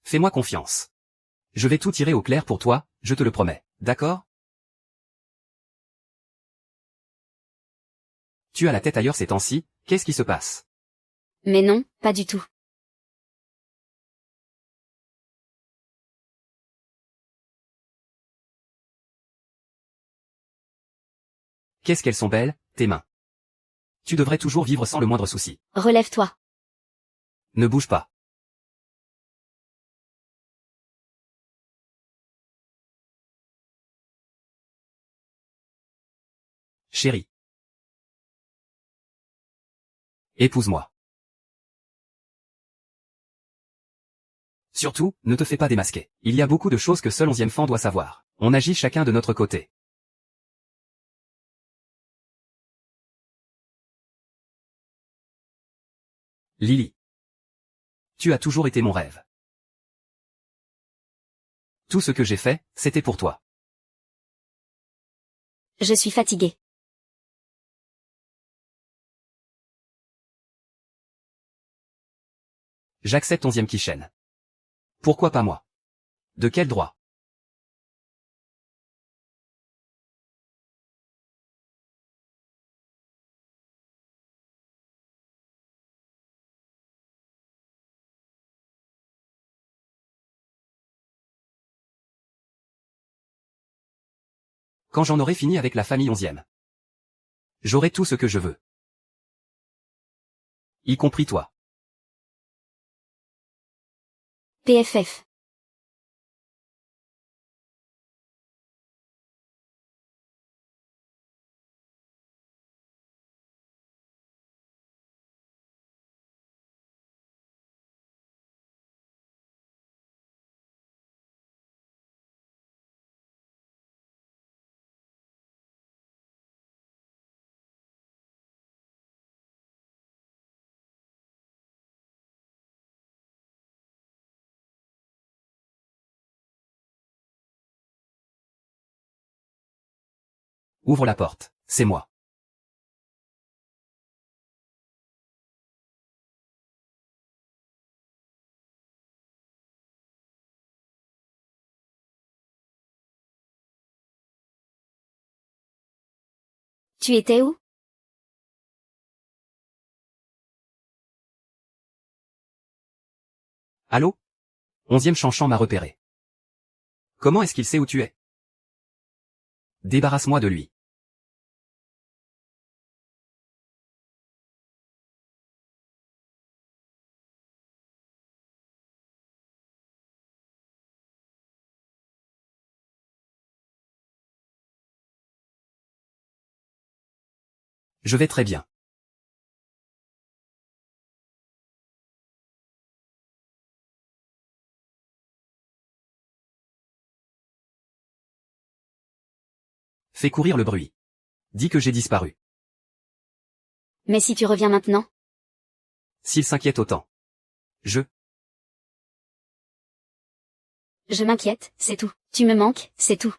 Fais-moi confiance. Je vais tout tirer au clair pour toi, je te le promets. D'accord? Tu as la tête ailleurs ces temps-ci, qu'est-ce qui se passe? Mais non, pas du tout. Qu'est-ce qu'elles sont belles, tes mains. Tu devrais toujours vivre sans le moindre souci. Relève-toi. Ne bouge pas. Chérie. Épouse-moi. Surtout, ne te fais pas démasquer. Il y a beaucoup de choses que seul 11e fan doit savoir. On agit chacun de notre côté. Lily. Tu as toujours été mon rêve. Tout ce que j'ai fait, c'était pour toi. Je suis fatiguée. J'accepte 11e Kishen. Pourquoi pas moi? De quel droit? Quand j'en aurai fini avec la famille 11e. J'aurai tout ce que je veux. Y compris toi. PFF. Ouvre la porte, c'est moi. Tu étais où? Allô? 11e Chanchan m'a repéré. Comment est-ce qu'il sait où tu es? Débarrasse-moi de lui. Je vais très bien. Fais courir le bruit. Dis que j'ai disparu. Mais si tu reviens maintenant? S'il s'inquiète autant. Je m'inquiète, c'est tout. Tu me manques, c'est tout.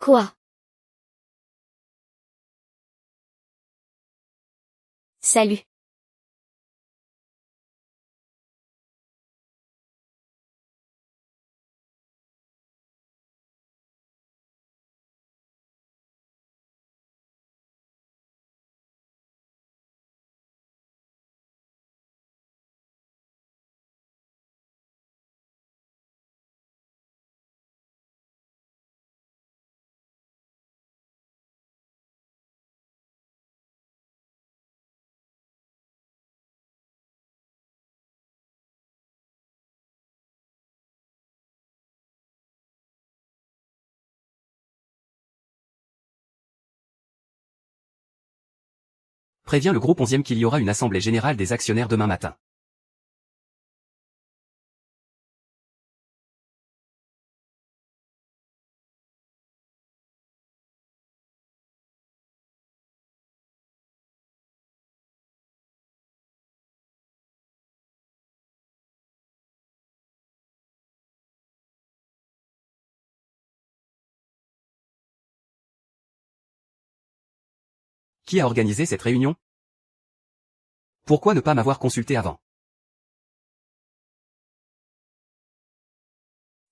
Quoi? Salut. préviens le groupe 11e qu'il y aura une assemblée générale des actionnaires demain matin. Qui a organisé cette réunion? Pourquoi ne pas m'avoir consulté avant?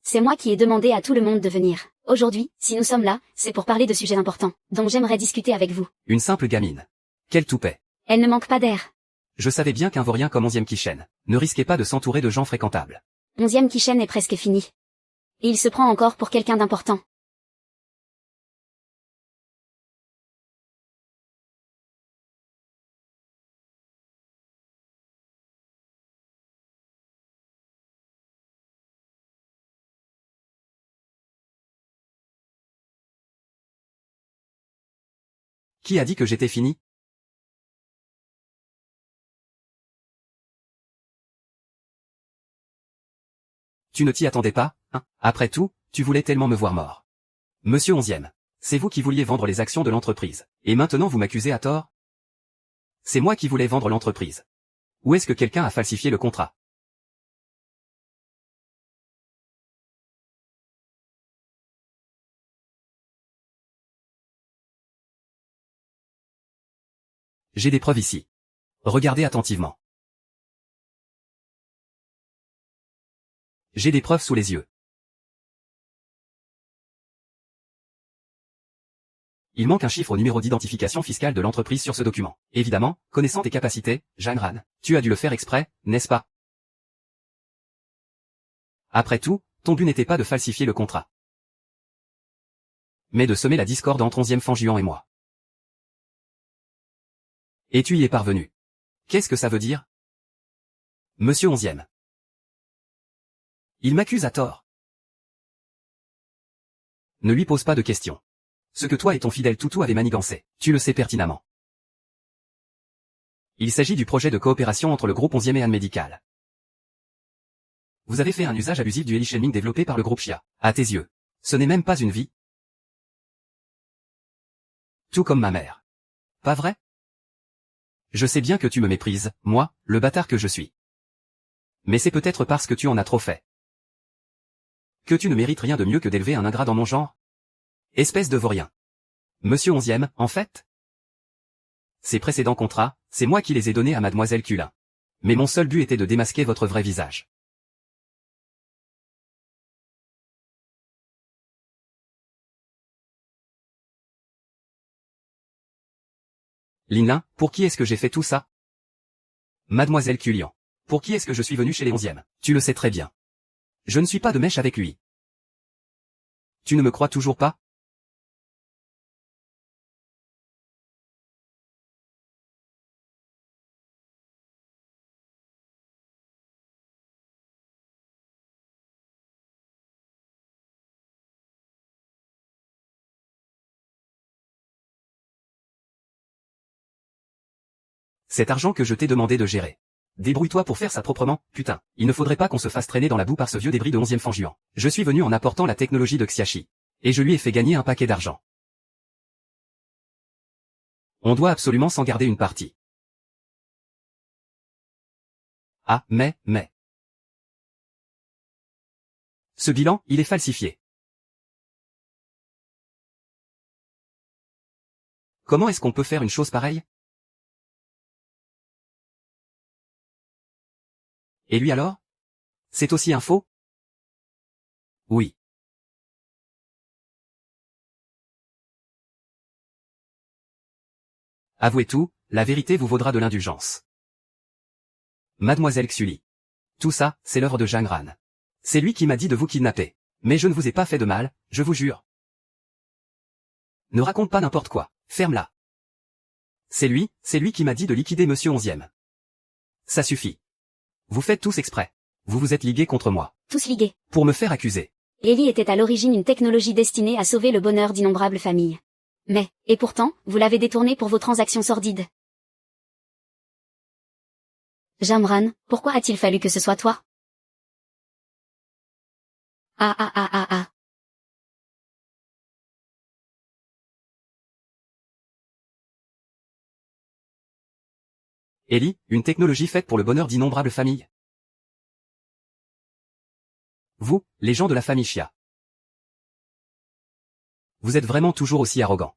C'est moi qui ai demandé à tout le monde de venir. Aujourd'hui, si nous sommes là, c'est pour parler de sujets importants, dont j'aimerais discuter avec vous. Une simple gamine. Quel toupet. Elle ne manque pas d'air. Je savais bien qu'un vaurien comme 11e Kishen ne risquait pas de s'entourer de gens fréquentables. 11e Kishen est presque fini. Et il se prend encore pour quelqu'un d'important. Qui a dit que j'étais fini? Tu ne t'y attendais pas, hein? Après tout, tu voulais tellement me voir mort. Monsieur 11e, c'est vous qui vouliez vendre les actions de l'entreprise, et maintenant vous m'accusez à tort? C'est moi qui voulais vendre l'entreprise. Ou est-ce que quelqu'un a falsifié le contrat? J'ai des preuves ici. Regardez attentivement. J'ai des preuves sous les yeux. Il manque un chiffre au numéro d'identification fiscale de l'entreprise sur ce document. Évidemment, connaissant tes capacités, Jangran, tu as dû le faire exprès, n'est-ce pas? Après tout, ton but n'était pas de falsifier le contrat, mais de semer la discorde entre 11e Fanjuan et moi. Et tu y es parvenu. Qu'est-ce que ça veut dire? Monsieur 11e. Il m'accuse à tort. Ne lui pose pas de questions. Ce que toi et ton fidèle toutou avez manigancé, tu le sais pertinemment. Il s'agit du projet de coopération entre le groupe 11e et Anne Médical. Vous avez fait un usage abusif du Helishaming développé par le groupe Chia. À tes yeux, ce n'est même pas une vie. Tout comme ma mère. Pas vrai? Je sais bien que tu me méprises, moi, le bâtard que je suis. Mais c'est peut-être parce que tu en as trop fait. Que tu ne mérites rien de mieux que d'élever un ingrat dans mon genre? Espèce de vaurien. Monsieur 11e, en fait? Ces précédents contrats, c'est moi qui les ai donnés à mademoiselle Culin. Mais mon seul but était de démasquer votre vrai visage. Linlin, pour qui est-ce que j'ai fait tout ça? Mademoiselle Culian. Pour qui est-ce que je suis venu chez les 11e? Tu le sais très bien. Je ne suis pas de mèche avec lui. Tu ne me crois toujours pas? Cet argent que je t'ai demandé de gérer. Débrouille-toi pour faire ça proprement, putain. Il ne faudrait pas qu'on se fasse traîner dans la boue par ce vieux débris de 11e Fanjuan. Je suis venu en apportant la technologie de Xiaxi. Et je lui ai fait gagner un paquet d'argent. On doit absolument s'en garder une partie. Ah, mais... Ce bilan, il est falsifié. Comment est-ce qu'on peut faire une chose pareille? Et lui alors? C'est aussi un faux? Oui. Avouez tout, la vérité vous vaudra de l'indulgence. Mademoiselle Xuli. Tout ça, c'est l'œuvre de Zhang Ran. C'est lui qui m'a dit de vous kidnapper. Mais je ne vous ai pas fait de mal, je vous jure. Ne raconte pas n'importe quoi, ferme-la. C'est lui qui m'a dit de liquider Monsieur 11e. Ça suffit. Vous faites tous exprès. Vous vous êtes ligués contre moi. Tous ligués. Pour me faire accuser. Ellie était à l'origine une technologie destinée à sauver le bonheur d'innombrables familles. Mais, et pourtant, vous l'avez détournée pour vos transactions sordides. Jamran, pourquoi a-t-il fallu que ce soit toi? Ah. Ellie, une technologie faite pour le bonheur d'innombrables familles. Vous, les gens de la famille Xia. Vous êtes vraiment toujours aussi arrogant.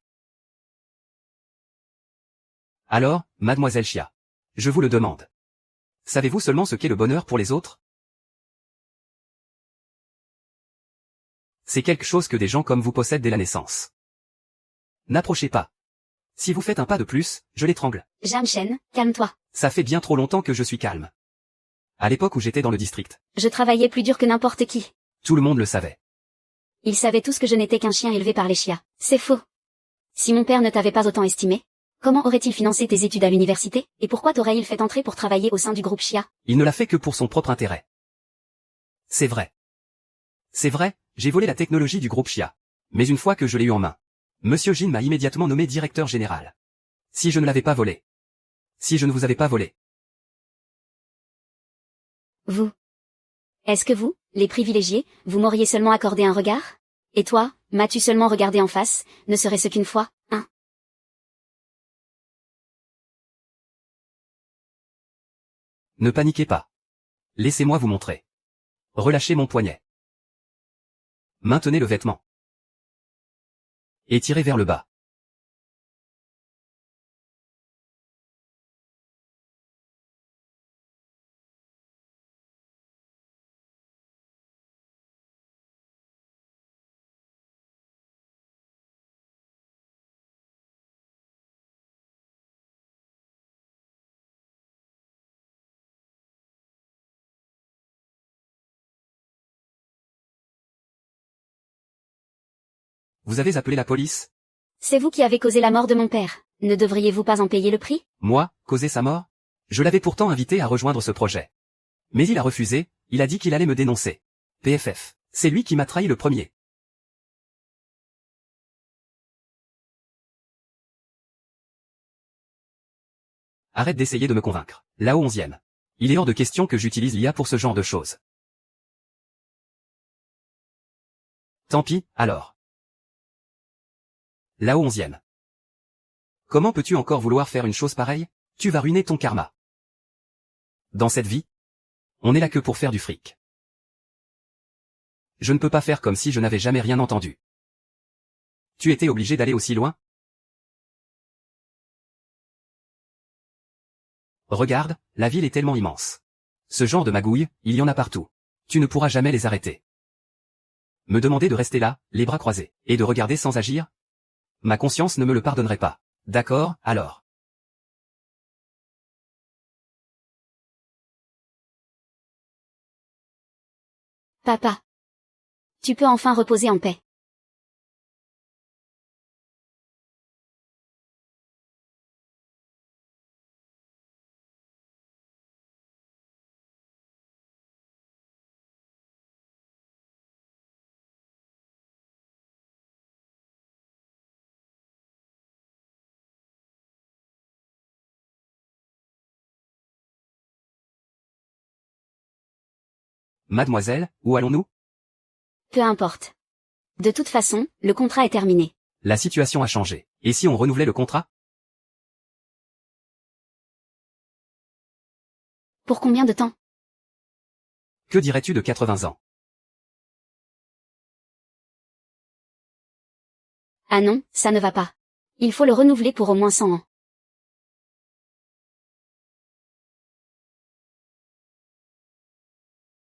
Alors, mademoiselle Xia. Je vous le demande. Savez-vous seulement ce qu'est le bonheur pour les autres? C'est quelque chose que des gens comme vous possèdent dès la naissance. N'approchez pas. Si vous faites un pas de plus, je l'étrangle. Jam Shen, calme-toi. Ça fait bien trop longtemps que je suis calme. À l'époque où j'étais dans le district. Je travaillais plus dur que n'importe qui. Tout le monde le savait. Ils savaient tous que je n'étais qu'un chien élevé par les chiens. C'est faux. Si mon père ne t'avait pas autant estimé, comment aurait-il financé tes études à l'université, et pourquoi t'aurait-il fait entrer pour travailler au sein du groupe Xia? Il ne l'a fait que pour son propre intérêt. C'est vrai. C'est vrai, j'ai volé la technologie du groupe Xia. Mais une fois que je l'ai eu en main, Monsieur Jin m'a immédiatement nommé directeur général. Si je ne l'avais pas volé. Si je ne vous avais pas volé. Vous. Est-ce que vous, les privilégiés, vous m'auriez seulement accordé un regard? Et toi, m'as-tu seulement regardé en face, ne serait-ce qu'une fois, hein? Ne paniquez pas. Laissez-moi vous montrer. Relâchez mon poignet. Maintenez le vêtement. Et tirez vers le bas. Vous avez appelé la police? C'est vous qui avez causé la mort de mon père. Ne devriez-vous pas en payer le prix? Moi, causer sa mort? Je l'avais pourtant invité à rejoindre ce projet. Mais il a refusé, il a dit qu'il allait me dénoncer. PFF. C'est lui qui m'a trahi le premier. Arrête d'essayer de me convaincre. Là-haut 11e. Il est hors de question que j'utilise l'IA pour ce genre de choses. Tant pis, alors. Là-haut 11e. Comment peux-tu encore vouloir faire une chose pareille? Tu vas ruiner ton karma. Dans cette vie, on est là que pour faire du fric. Je ne peux pas faire comme si je n'avais jamais rien entendu. Tu étais obligé d'aller aussi loin? Regarde, la ville est tellement immense. Ce genre de magouilles, il y en a partout. Tu ne pourras jamais les arrêter. Me demander de rester là, les bras croisés, et de regarder sans agir? Ma conscience ne me le pardonnerait pas. D'accord, alors. Papa. Tu peux enfin reposer en paix. Mademoiselle, où allons-nous? Peu importe. De toute façon, le contrat est terminé. La situation a changé. Et si on renouvelait le contrat? Pour combien de temps? Que dirais-tu de 80 ans? Ah non, ça ne va pas. Il faut le renouveler pour au moins 100 ans.